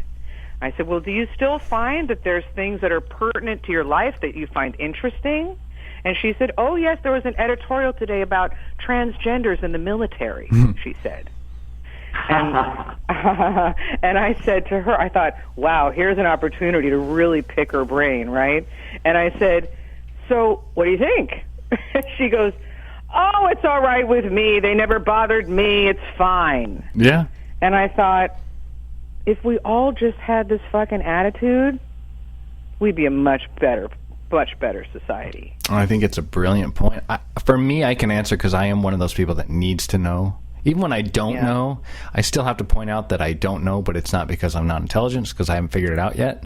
I said, well, do you still find that there's things that are pertinent to your life that you find interesting? And she said, oh, yes, there was an editorial today about transgenders in the military, she said. And, and I said to her, I thought, wow, here's an opportunity to really pick her brain, right? And I said, so what do you think? She goes, oh, it's all right with me. They never bothered me. It's fine. Yeah. And I thought, if we all just had this fucking attitude, we'd be a much better society. I think it's a brilliant point. For me, I can answer because I am one of those people that needs to know. Even when I don't know, I still have to point out that I don't know, but it's not because I'm not intelligent, it's because I haven't figured it out yet.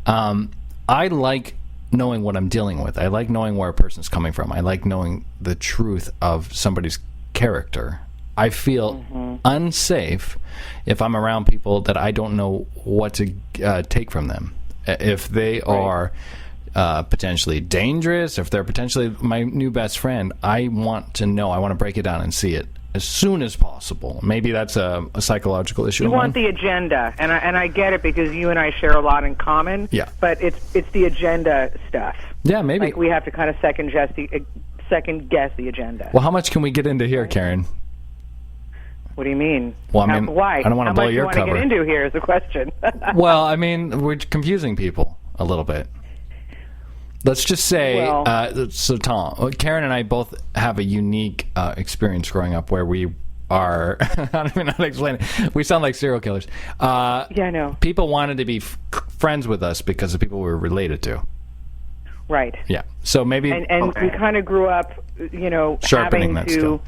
I like knowing what I'm dealing with. I like knowing where a person's coming from. I like knowing the truth of somebody's character. I feel unsafe if I'm around people that I don't know what to take from them. If they are potentially dangerous, if they're potentially my new best friend, I want to know. I want to break it down and see it as soon as possible. Maybe that's a psychological issue. You want the agenda, and I get it because you and I share a lot in common. Yeah. But it's the agenda stuff. Yeah, maybe. Like we have to kind of second guess the agenda. Well, how much can we get into here, Karen? What do you mean? Well, I mean, why? I don't want to blow your cover. How much do you want to get into here is the question. Well, I mean, we're confusing people a little bit. Let's just say, so Tom, Karen and I both have a unique experience growing up where we are, I don't even know how to explain it. We sound like serial killers. Yeah, I know. People wanted to be friends with us because of people we were related to. Right. Yeah. So maybe. And we kind of grew up, Sharpening having that to still.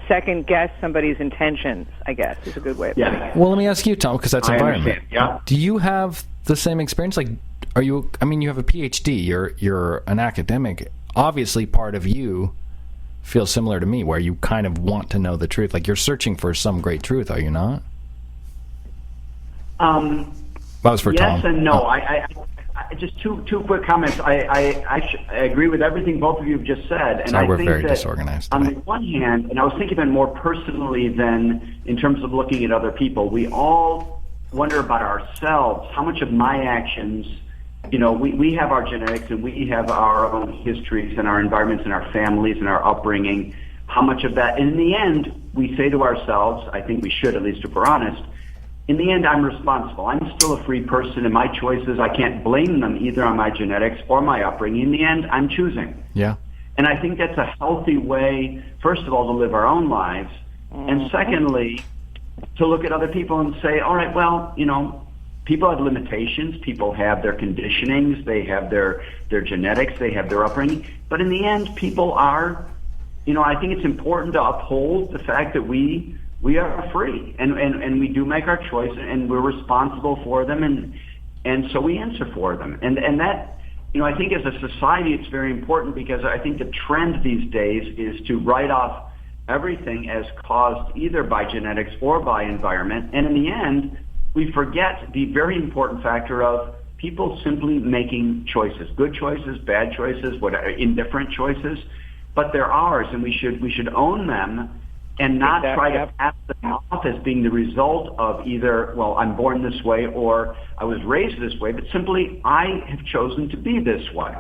second guess somebody's intentions, I guess, is a good way of putting it. Well, let me ask you, Tom, because that's I environment. understand, yeah. Do you have the same experience? Like, you have a PhD, you're an academic. Obviously, part of you feels similar to me, where you kind of want to know the truth. Like, you're searching for some great truth, are you not? That was for Tom. Yes and no. I just two quick comments. I agree with everything both of you have just said, and Sorry, I we're think very that disorganized on the today. one hand, and I was thinking of it more personally than in terms of looking at other people. We all wonder about ourselves, how much of my actions, we have our genetics and we have our own histories and our environments and our families and our upbringing, how much of that, and in the end, we say to ourselves, I think we should, at least if we're honest, in the end, I'm responsible. I'm still a free person, and my choices, I can't blame them either on my genetics or my upbringing. In the end, I'm choosing. Yeah. And I think that's a healthy way, first of all, to live our own lives, and secondly, to look at other people and say, all right, well, people have limitations, people have their conditionings, they have their genetics, they have their upbringing, but in the end, people are, I think it's important to uphold the fact that we are free, and we do make our choice, and we're responsible for them, and so we answer for them. And that, I think as a society, it's very important, because I think the trend these days is to write off everything as caused either by genetics or by environment, and in the end, we forget the very important factor of people simply making choices, good choices, bad choices, indifferent choices, but they're ours, and we should own them and not try to pass them off as being the result of either, well, I'm born this way or I was raised this way, but simply I have chosen to be this way.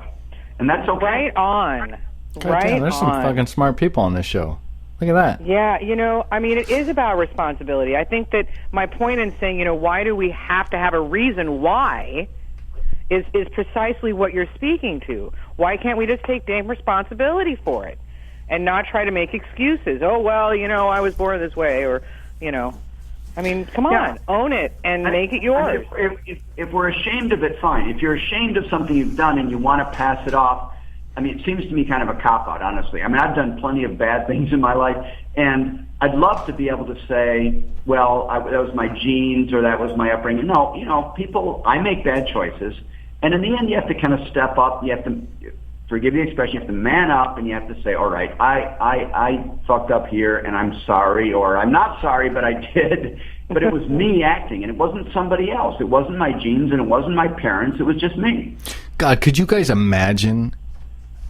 And that's okay. Right on. Damn, there's some fucking smart people on this show. Look at that. Yeah, it is about responsibility. I think that my point in saying, why do we have to have a reason why is precisely what you're speaking to. Why can't we just take damn responsibility for it and not try to make excuses? Oh, well, I was born this way, or, come on, own it and make it yours. If we're ashamed of it, fine. If you're ashamed of something you've done and you want to pass it off, it seems to me kind of a cop-out, honestly. I've done plenty of bad things in my life, and I'd love to be able to say, well, that was my genes or that was my upbringing. No, I make bad choices, and in the end, you have to kind of step up. You have to, forgive the expression, you have to man up, and you have to say, all right, I fucked up here, and I'm sorry, or I'm not sorry, but I did. But it was me acting, and it wasn't somebody else. It wasn't my genes, and it wasn't my parents. It was just me. God, could you guys imagine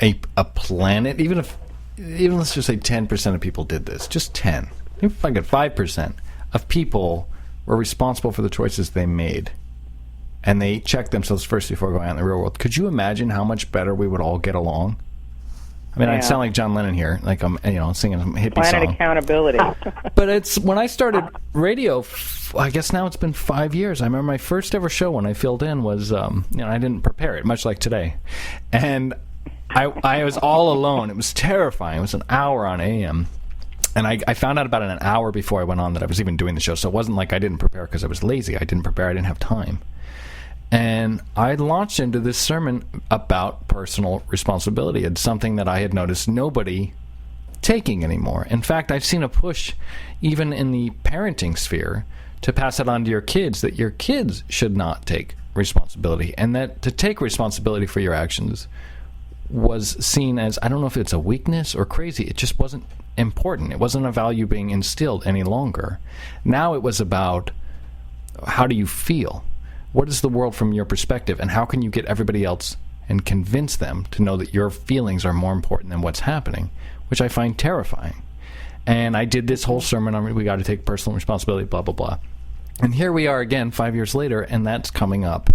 a planet, even let's just say 10% of people did this, just 10, if I get 5% of people were responsible for the choices they made, and they checked themselves first before going out in the real world. Could you imagine how much better we would all get along? I sound like John Lennon here, like I'm, singing some hippie Planet song. accountability. But it's when I started radio. I guess now it's been 5 years. I remember my first ever show when I filled in was, I didn't prepare it, much like today, and I was all alone. It was terrifying. It was an hour on AM. And I found out about it an hour before I went on that I was even doing the show. So it wasn't like I didn't prepare because I was lazy. I didn't prepare. I didn't have time. And I launched into this sermon about personal responsibility. It's something that I had noticed nobody taking anymore. In fact, I've seen a push even in the parenting sphere to pass it on to your kids, that your kids should not take responsibility, and that to take responsibility for your actions was seen as, I don't know if it's a weakness or crazy, it just wasn't important. It wasn't a value being instilled any longer. Now it was about, how do you feel? What is the world from your perspective, and how can you get everybody else and convince them to know that your feelings are more important than what's happening, which I find terrifying. And I did this whole sermon on we got to take personal responsibility, blah, blah, blah. And here we are again 5 years later, and that's coming up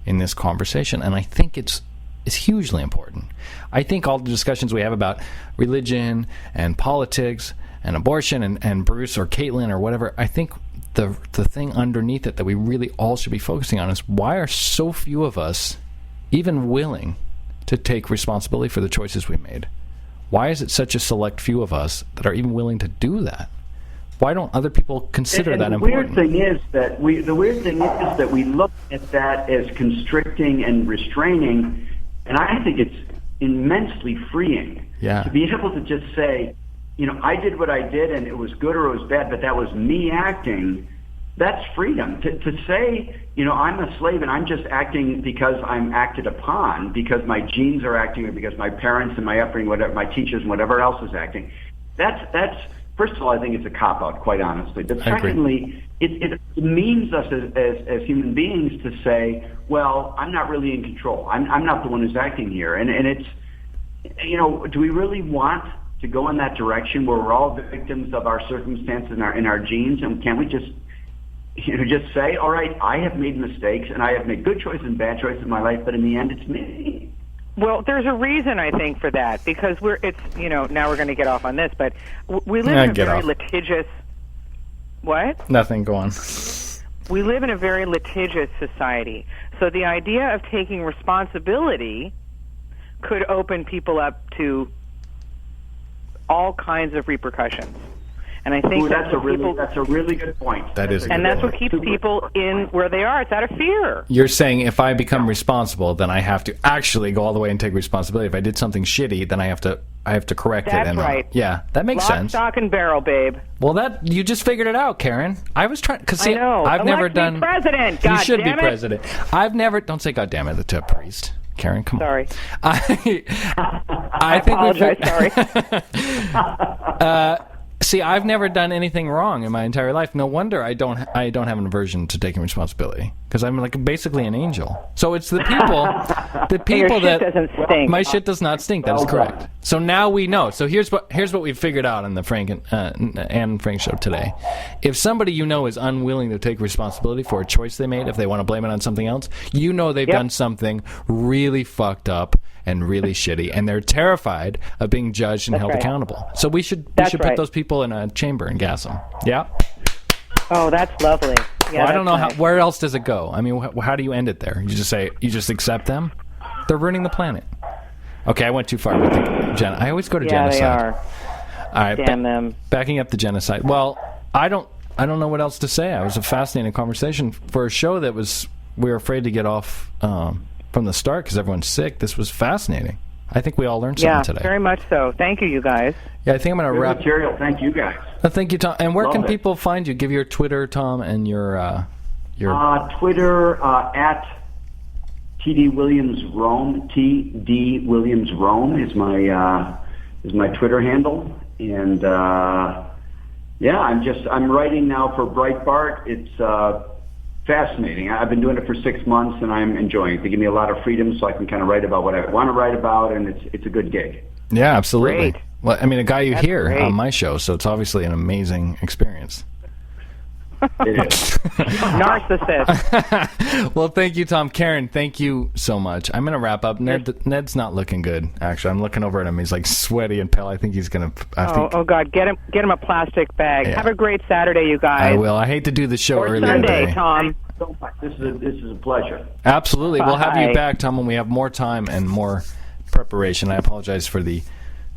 in this conversation. And I think it's hugely important. I think all the discussions we have about religion and politics and abortion and Bruce or Caitlin or whatever, I think the thing underneath it that we really all should be focusing on is, why are so few of us even willing to take responsibility for the choices we made? Why is it such a select few of us that are even willing to do that? Why don't other people consider that important? The weird thing is that we look at that as constricting and restraining. And I think it's immensely freeing to be able to just say, I did what I did and it was good or it was bad, but that was me acting. That's freedom. To say, I'm a slave and I'm just acting because I'm acted upon, because my genes are acting, or because my parents and my upbringing, whatever, my teachers and whatever else is acting. That's first of all, I think it's a cop-out, quite honestly. But secondly, it means us as human beings to say, well, I'm not really in control. I'm not the one who's acting here. And it's, do we really want to go in that direction where we're all victims of our circumstances and our genes? And can't we just, just say, all right, I have made mistakes and I have made good choices and bad choices in my life, but in the end, it's me. Well, there's a reason, I think, for that, because now we're going to get off on this, but we live in a very litigious... What? Nothing, go on. We live in a very litigious society. So the idea of taking responsibility could open people up to all kinds of repercussions. And I think that's a really good point. That's what keeps people in where they are. It's out of fear. You're saying if I become responsible, then I have to actually go all the way and take responsibility. If I did something shitty, then I have to correct it. That's right. Yeah, that makes sense. Lock, stock, and barrel, babe. Well, you just figured it out, Karen. I was trying because I know. I've never done president. You should be president. I've never. Don't say God damn it to a priest. Karen, come on. Sorry. I think apologize. Sorry. See, I've never done anything wrong in my entire life. No wonder I don't have an aversion to taking responsibility, because I'm like basically an angel. So it's the people Your shit doesn't stink. My shit does not stink. That is correct. So now we know. So here's what we've figured out on the Frank and Frank show today. If somebody is unwilling to take responsibility for a choice they made, if they want to blame it on something else, they've done something really fucked up and really shitty, and they're terrified of being judged and held accountable. So we should put those people in a chamber and gas them. Yeah. Oh, that's lovely. Yeah, I don't know where else does it go. I mean, how do you end it there? You just accept them? They're ruining the planet. Okay, I went too far with I always go to genocide. Yeah, they are. All right, damn them. Backing up the genocide. Well, I don't know what else to say. It was a fascinating conversation for a show that we were afraid to get off from the start because everyone's sick. This was fascinating. I think we all learned something today. Yeah, very much so. Thank you guys. Yeah, I think I'm going to wrap. Material. Thank you guys. Thank you, Tom. And where can people find you? Give your Twitter, Tom, and your Twitter at TD Williams Rome. TD Williams Rome is my Twitter handle, and I'm writing now for Breitbart. It's fascinating. I've been doing it for 6 months, and I'm enjoying it. They give me a lot of freedom, so I can kind of write about what I want to write about, and it's a good gig. Yeah, absolutely. Great. Well, I mean, a guy you hear great. on my show, so it's obviously an amazing experience. It is. Narcissist. Well, thank you, Tom. Karen, thank you so much. I'm going to wrap up. Ned's not looking good, actually. I'm looking over at him. He's like sweaty and pale. I think he's going to... Oh, God. Get him a plastic bag. Yeah. Have a great Saturday, you guys. I will. I hate to do the show earlier Sunday, today. Tom. This is a pleasure. Absolutely. Bye. We'll have you back, Tom, when we have more time and more preparation. I apologize for the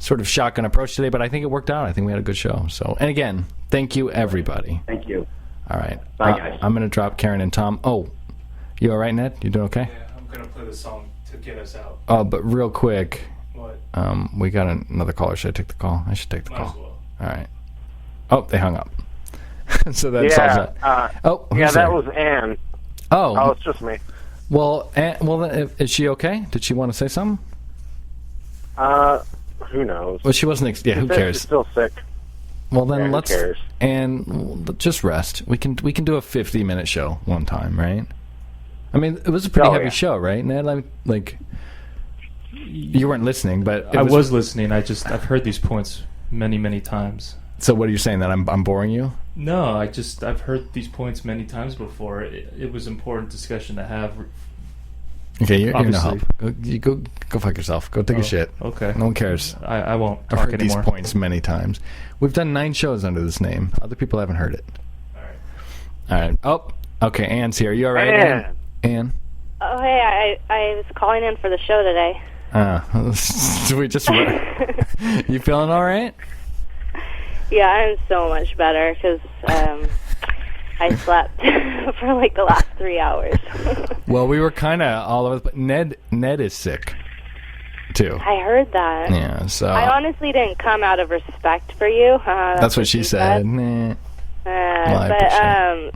sort of shotgun approach today, but I think it worked out. I think we had a good show. So, and again, thank you, everybody. Thank you. All right. Bye, guys. I'm going to drop Karen and Tom. Oh, you all right, Ned? You doing okay? Yeah, I'm going to play the song to get us out. Oh, but real quick. What? We got another caller. Should I take the call? I should take the Might call. as well. All right. Oh, they hung up. So that solves that. Who's that there? was Ann. Oh, it's just me. well, is she okay? Did she want to say something? Who knows? Well, she wasn't. Who cares? She's still sick. Well, then who let's cares? and just rest. We can do a 50-minute show one time, right? I mean, it was a pretty heavy show, right, Ned? Like you weren't listening, but I was listening. I've heard these points many times. So what are you saying, that I'm boring you? No, I've heard these points many times before. It was important discussion to have. Okay, you're no Obviously. help. Go fuck yourself. Go take a shit. Okay. No one cares. I won't I've talk heard anymore. these points many times. We've done 9 shows under this name. Other people haven't heard it. All right. Oh, okay. Ann's here. You all right, Ann? Ann? Oh, hey, I was calling in for the show today. We just... You feeling all right? Yeah, I'm so much better because I slept for like the last 3 hours. Well, we were kind of all over but Ned is sick, too. I heard that. Yeah, so... I honestly didn't come out of respect for you. That's what she said. Nah. I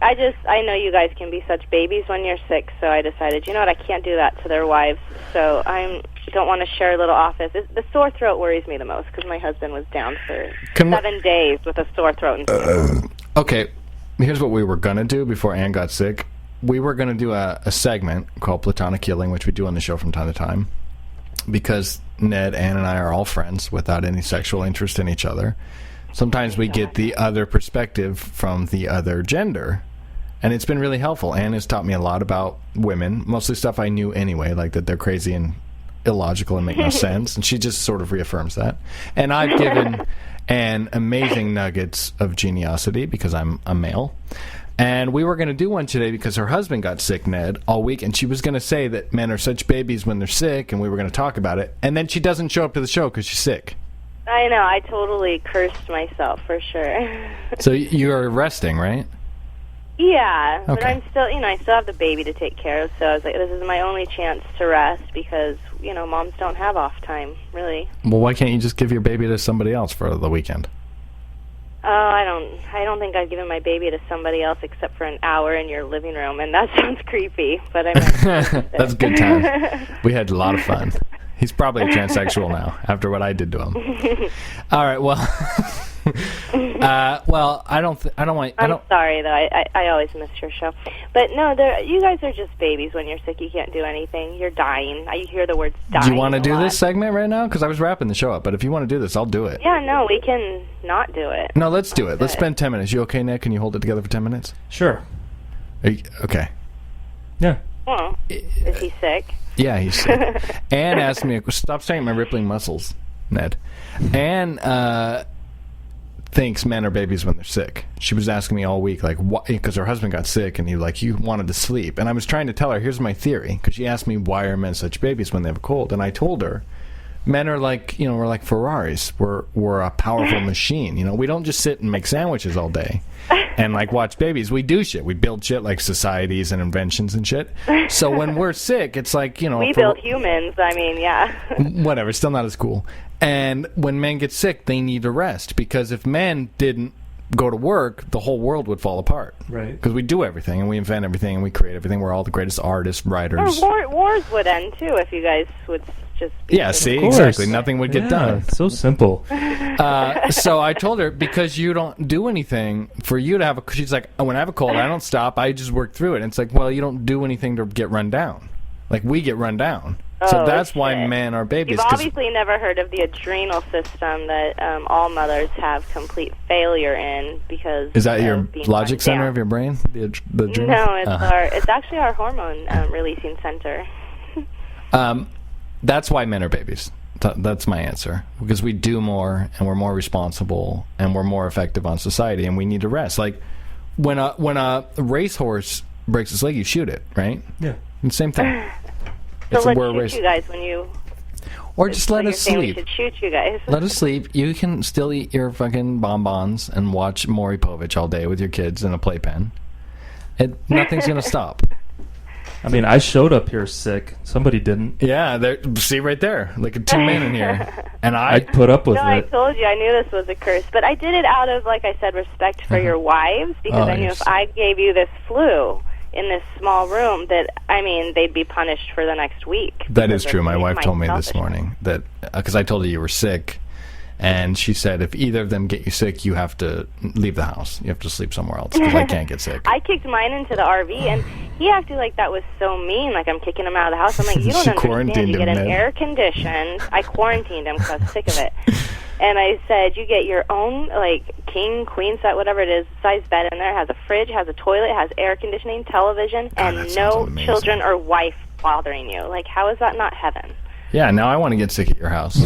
know you guys can be such babies when you're sick, so I decided, you know what, I can't do that to their wives, so I don't want to share a little office. The sore throat worries me the most, because my husband was down for 7 days with a sore throat. Okay, here's what we were going to do before Ann got sick. We were going to do a segment called Platonic Healing, which we do on the show from time to time, because Ned, Ann, and I are all friends without any sexual interest in each other. Sometimes we get the other perspective from the other gender, And it's been really helpful. Anne has taught me a lot about women, mostly stuff I knew anyway, like that they're crazy and illogical and make no sense. And she just sort of reaffirms that. And I've given Anne amazing nuggets of geniosity because I'm a male. And we were going to do one today because her husband got sick, Ned, all week. And she was going to say that men are such babies when they're sick, and we were going to talk about it. And then she doesn't show up to the show because she's sick. I know. I totally cursed myself, for sure. So you're resting, right? Yeah, but Okay. I'm still, I still have the baby to take care of, so I was like, this is my only chance to rest because, moms don't have off time, really. Well, why can't you just give your baby to somebody else for the weekend? Oh, I don't think I've given my baby to somebody else except for an hour in your living room, and that sounds creepy, but I might. That's a good time. We had a lot of fun. He's probably a transsexual now after what I did to him. All right, well, I don't want. I'm sorry though. I always miss your show, but no, you guys are just babies. When you're sick, you can't do anything. You're dying. I hear the words dying. Do you want to do lot. this segment right now? Because I was wrapping the show up, but if you want to do this, I'll do it. Yeah, no, we can not do it. No, let's do it. Let's spend 10 minutes. You okay, Nick? Can you hold it together for 10 minutes? Sure. Okay. Yeah. Oh, is he sick? Yeah, he's sick. Anne asked me, stop saying my rippling muscles, Ned. Anne thinks men are babies when they're sick. She was asking me all week, like, because her husband got sick, and he wanted to sleep. And I was trying to tell her, here's my theory, because she asked me, why are men such babies when they have a cold? And I told her, men are like, we're like Ferraris. We're a powerful machine. We don't just sit and make sandwiches all day and like watch babies. We do shit. We build shit like societies and inventions and shit. So when we're sick, it's like, we build humans. I mean, yeah. Whatever. Still not as cool. And when men get sick, they need to rest, because if men didn't go to work, the whole world would fall apart. Right. Because we do everything, and we invent everything, and we create everything. We're all the greatest artists, writers. Wars would end too if you guys would just. Yeah, see, exactly. Nothing would get done. So simple. So I told her, because you don't do anything for you to have a. She's like, when I have a cold, I don't stop. I just work through it. And it's like, well, you don't do anything to get run down. Like, we get run down. So that's why men are babies. You've obviously never heard of the adrenal system that all mothers have complete failure in because. Is that your logic center of your brain? The adrenal? No, it's actually our hormone releasing center. That's why men are babies. That's my answer. Because we do more, and we're more responsible, and we're more effective on society, and we need to rest. Like, when a racehorse breaks its leg, you shoot it, right? Yeah. And same thing. So let's shoot you guys when you... Or just let us sleep. We should shoot you guys. Let us sleep. You can still eat your fucking bonbons and watch Maury Povich all day with your kids in a playpen. Nothing's going to stop. I mean, I showed up here sick. Somebody didn't. Yeah, see right there. Like 2 men in here. And I put up with it. I told you. I knew this was a curse. But I did it out of, like I said, respect for your wives, because I knew if I gave you this flu in this small room, that, I mean, they'd be punished for the next week. That is true. My wife told me this morning that, because I told her you were sick, and she said if either of them get you sick, you have to leave the house. You have to sleep somewhere else, because I can't get sick. I kicked mine into the RV, and he acted like that was so mean, like I'm kicking him out of the house. I'm like, you don't understand. You get an air-conditioned. I quarantined him because I was sick of it. And I said, you get your own, like, king, queen size, whatever it is, size bed in there. It has a fridge, has a toilet, has air conditioning, television, and no children or wife bothering you. Like, how is that not heaven? Yeah, now I want to get sick at your house.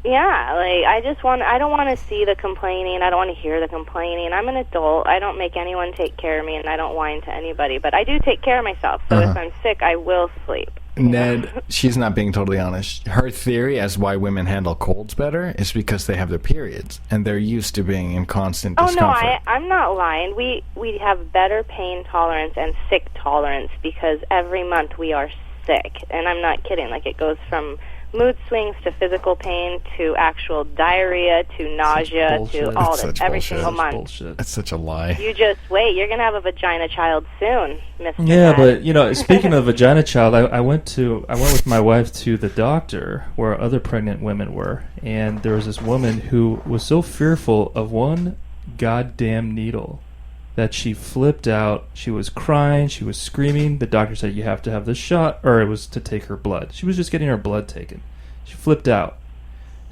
Yeah, like, I don't want to see the complaining. I don't want to hear the complaining. I'm an adult. I don't make anyone take care of me, and I don't whine to anybody. But I do take care of myself. So if I'm sick, I will sleep. Ned, she's not being totally honest. Her theory as why women handle colds better is because they have their periods, and they're used to being in constant discomfort. Oh, no, I'm not lying. We have better pain tolerance and sick tolerance because every month we are sick. And I'm not kidding. Like, it goes from mood swings to physical pain to actual diarrhea to nausea to all this every single month. Bullshit. That's such a lie. You just wait. You're going to have a vagina child soon, Mr. Yeah, but speaking of vagina child, I went with my wife to the doctor where other pregnant women were, and there was this woman who was so fearful of one goddamn needle that she flipped out. She was crying. She was screaming. The doctor said, you have to have this shot, or it was to take her blood. She was just getting her blood taken. She flipped out.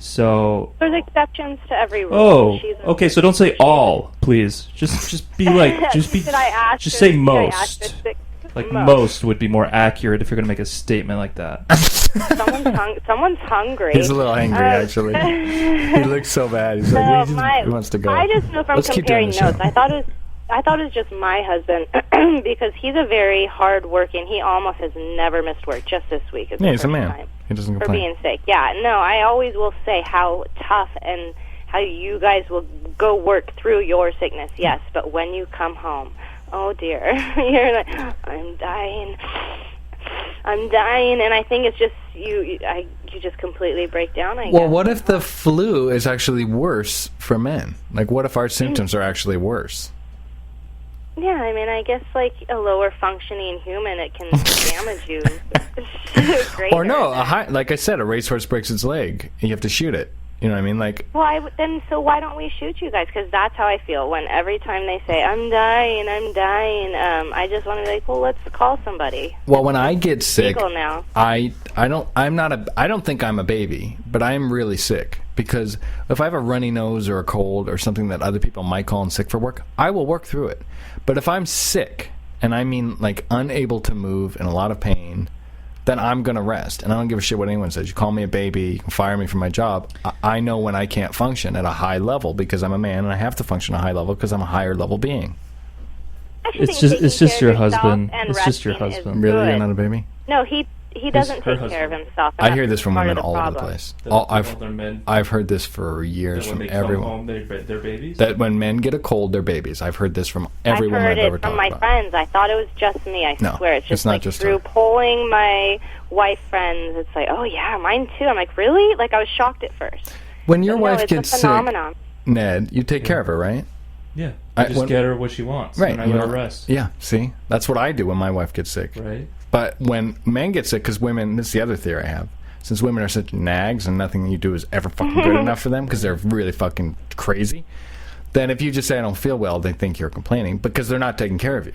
So there's exceptions to every rule. oh, okay. So don't say all, please. Just be like just say most. Like most would be more accurate if you're going to make a statement like that. Someone's hungry. He's a little angry, actually. He looks so bad. He's like, he wants to go. I just know from comparing notes. I thought it was just my husband because he's a very hard-working. He almost has never missed work. Just this week. Yeah, he's a man. He doesn't complain. For being sick. Yeah, no, I always will say how tough and how you guys will go work through your sickness. Yes, but when you come home, oh dear, you're like, I'm dying, and I think it's just you just completely break down. I guess. Well, what if the flu is actually worse for men? Like, what if our symptoms are actually worse? Yeah, I mean, I guess like a lower functioning human, it can damage you. Or no, like I said, a racehorse breaks its leg, and you have to shoot it. You know what I mean? Like, well, so why don't we shoot you guys? Because that's how I feel. When every time they say I'm dying, I just want to be like, well, let's call somebody. Well, when I get sick, now. I don't think I'm a baby, but I am really sick because if I have a runny nose or a cold or something that other people might call in sick for work, I will work through it. But if I'm sick, and I mean like unable to move, in a lot of pain, then I'm going to rest. And I don't give a shit what anyone says. You call me a baby, you can fire me from my job. I know when I can't function at a high level because I'm a man and I have to function at a high level because I'm a higher level being. It's just your husband. It's just your husband. Really? You're not a baby? No, he doesn't take care of himself. I hear this from women all over the place. I've heard this for years from everyone. When they come home, they're babies? That when men get a cold, they're babies. I've heard this from every woman I've ever talked about. I've heard it from my friends. I thought it was just me. I swear. It's just not like just through polling my wife friends. It's like, oh yeah, mine too. I'm like, really? Like I was shocked at first. When your wife gets sick, Ned, you take care of her, right? Yeah. You get her what she wants. Right. And I let her rest. Yeah, see? That's what I do when my wife gets sick. Right. But when men get sick, because women, this is the other theory I have, since women are such nags and nothing you do is ever fucking good enough for them because they're really fucking crazy, then if you just say I don't feel well, they think you're complaining because they're not taking care of you.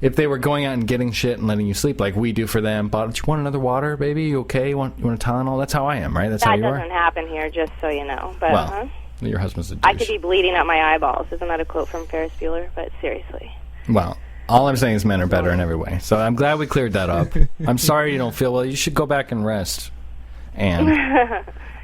If they were going out and getting shit and letting you sleep like we do for them, do you want another water, baby? You okay? You want a Tylenol? That's how I am, right? That's how you are? That doesn't happen here, just so you know. But, well, your husband's a douche. I could be bleeding out my eyeballs. Isn't that a quote from Ferris Bueller? But seriously. Well, all I'm saying is men are better in every way. So I'm glad we cleared that up. I'm sorry you don't feel well. You should go back and rest. And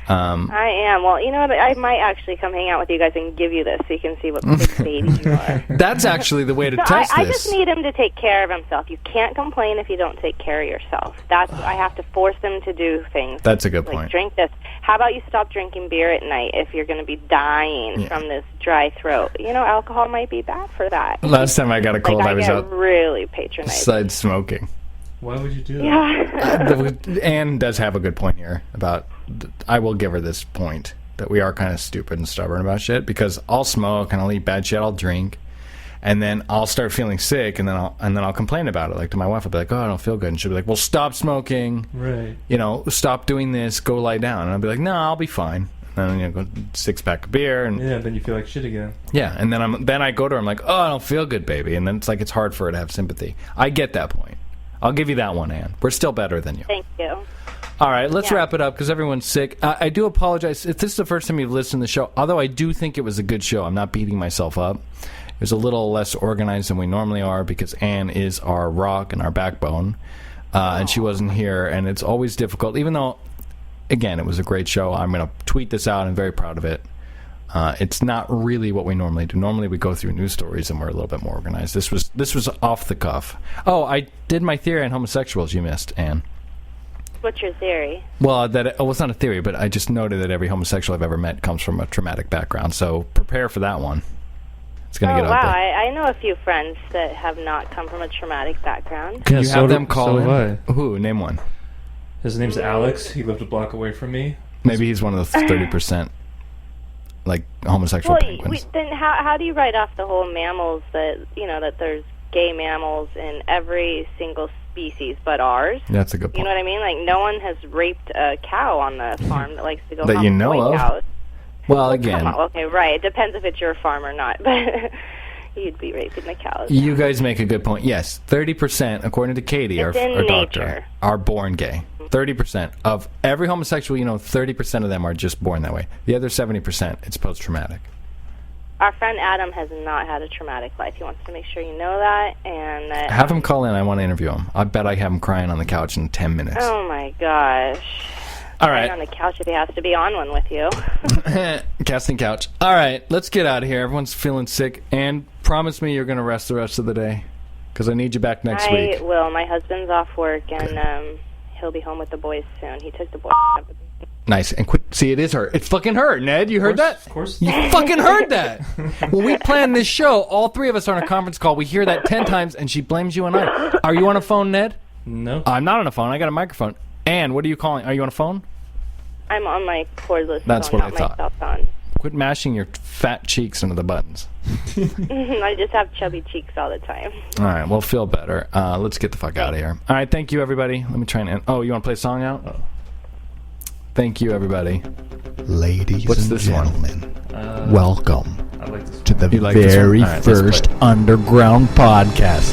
I am. Well, you know what? I might actually come hang out with you guys and give you this so you can see what big baby you are. That's actually the way to test this. I just need him to take care of himself. You can't complain if you don't take care of yourself. I have to force him to do things. That's a good like point. Drink this. How about you stop drinking beer at night if you're going to be dying from this dry throat? You know, alcohol might be bad for that. Last time I got a cold, I was out really patronizing. Smoking. Why would you do that? Yeah. Anne does have a good point here about. I will give her this point that we are kind of stupid and stubborn about shit because I'll smoke and I'll eat bad shit. I'll drink, and then I'll start feeling sick, and then I'll complain about it. Like to my wife, I'll be like, "Oh, I don't feel good," and she'll be like, "Well, stop smoking. Right. You know, stop doing this. Go lie down." And I'll be like, "No, I'll be fine." And then go 6-pack of beer, and then you feel like shit again. Yeah, and then I go to her. I'm like, "Oh, I don't feel good, baby," and then it's like it's hard for her to have sympathy. I get that point. I'll give you that one, Anne. We're still better than you. Thank you. All right, let's wrap it up because everyone's sick. I do apologize if this is the first time you've listened to the show, although I do think it was a good show. I'm not beating myself up. It was a little less organized than we normally are because Anne is our rock and our backbone, and she wasn't here, and it's always difficult. Even though, again, it was a great show. I'm going to tweet this out. I'm very proud of it. It's not really what we normally do. Normally we go through news stories and we're a little bit more organized. This was off the cuff. Oh, I did my theory on homosexuals you missed, Anne. What's your theory? Well, it's not a theory, but I just noted that every homosexual I've ever met comes from a traumatic background. So prepare for that one. It's going to get out there. I know a few friends that have not come from a traumatic background. Can you have them call in? Who? Name one. His name's Alex. He lived a block away from me. Maybe he's one of the 30%. Like homosexual penguins. Then how do you write off the whole mammals that that there's gay mammals in every single species but ours? That's a good point. You know what I mean? Like no one has raped a cow on the farm that likes to go that you know of. Cows. Well, again. Okay, right. It depends if it's your farm or not, but you'd be raping the cows. You guys make a good point. Yes, 30%, according to Katie, our doctor, are born gay. 30% of every homosexual, 30% of them are just born that way. The other 70%, it's post-traumatic. Our friend Adam has not had a traumatic life. He wants to make sure you know that. And have him call in. I want to interview him. I bet I have him crying on the couch in 10 minutes. Oh, my gosh. All right. On the couch if he has to be on one with you. Casting couch. All right, let's get out of here. Everyone's feeling sick. And promise me you're going to rest the rest of the day, because I need you back next week. I will. My husband's off work, and he'll be home with the boys soon. He took the boys. Nice. And quit. See, it is her. It's fucking her, Ned. You heard that? Of course. You fucking heard that. When we planned this show, all three of us are on a conference call. We hear that 10 times, and she blames you and I. Are you on a phone, Ned? No. I'm not on a phone. I got a microphone. Ann, what are you calling? Are you on a phone? I'm on my cordless That's phone, what not I my thought. cell phone. Quit mashing your fat cheeks into the buttons. I just have chubby cheeks all the time. All right, well, feel better. Let's get the fuck out of here. All right, thank you, everybody. Let me try and end. Oh, you want to play a song out? Oh. Thank you, everybody. Ladies What's and this gentlemen, welcome I like this to the like this one? very All right, let's first play it. underground podcast.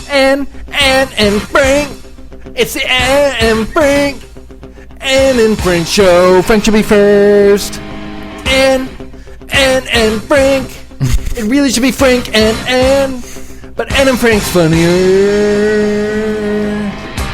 And Frank. It's the and Frank. And Frank show. Frank should be first. And Frank. It really should be Frank and. But Ann and Frank's funnier.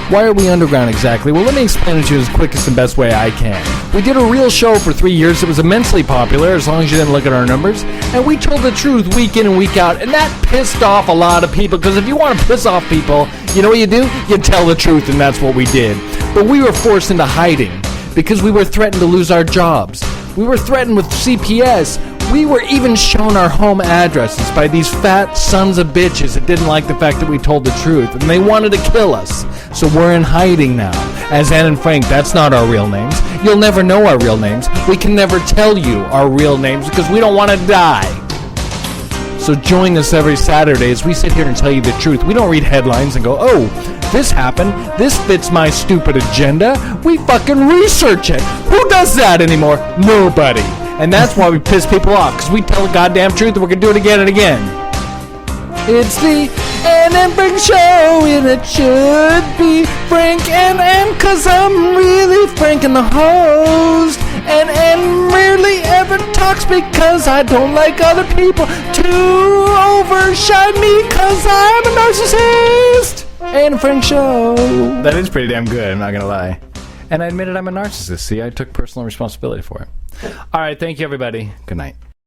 Why are we underground exactly? Well, let me explain it to you as quickest and best way I can. We did a real show for 3 years. It was immensely popular, as long as you didn't look at our numbers. And we told the truth week in and week out. And that pissed off a lot of people, because if you want to piss off people, you know what you do? You tell the truth, and that's what we did. But we were forced into hiding, because we were threatened to lose our jobs. We were threatened with CPS. We were even shown our home addresses by these fat sons of bitches that didn't like the fact that we told the truth, and they wanted to kill us. So we're in hiding now. As Ann and Frank, that's not our real names. You'll never know our real names. We can never tell you our real names because we don't want to die. So join us every Saturday as we sit here and tell you the truth. We don't read headlines and go, oh, this happened. This fits my stupid agenda. We fucking research it. Who does that anymore? Nobody. And that's why we piss people off, because we tell the goddamn truth and we're going to do it again and again. It's the Ann and Frank show, and it should be Frank and Ann, because I'm really Frank and the host. And Ann rarely ever talks because I don't like other people to overshine me, because I'm a narcissist. Ann and Frank show. That is pretty damn good, I'm not going to lie. And I admitted I'm a narcissist. See, I took personal responsibility for it. All right, thank you, everybody. Good night.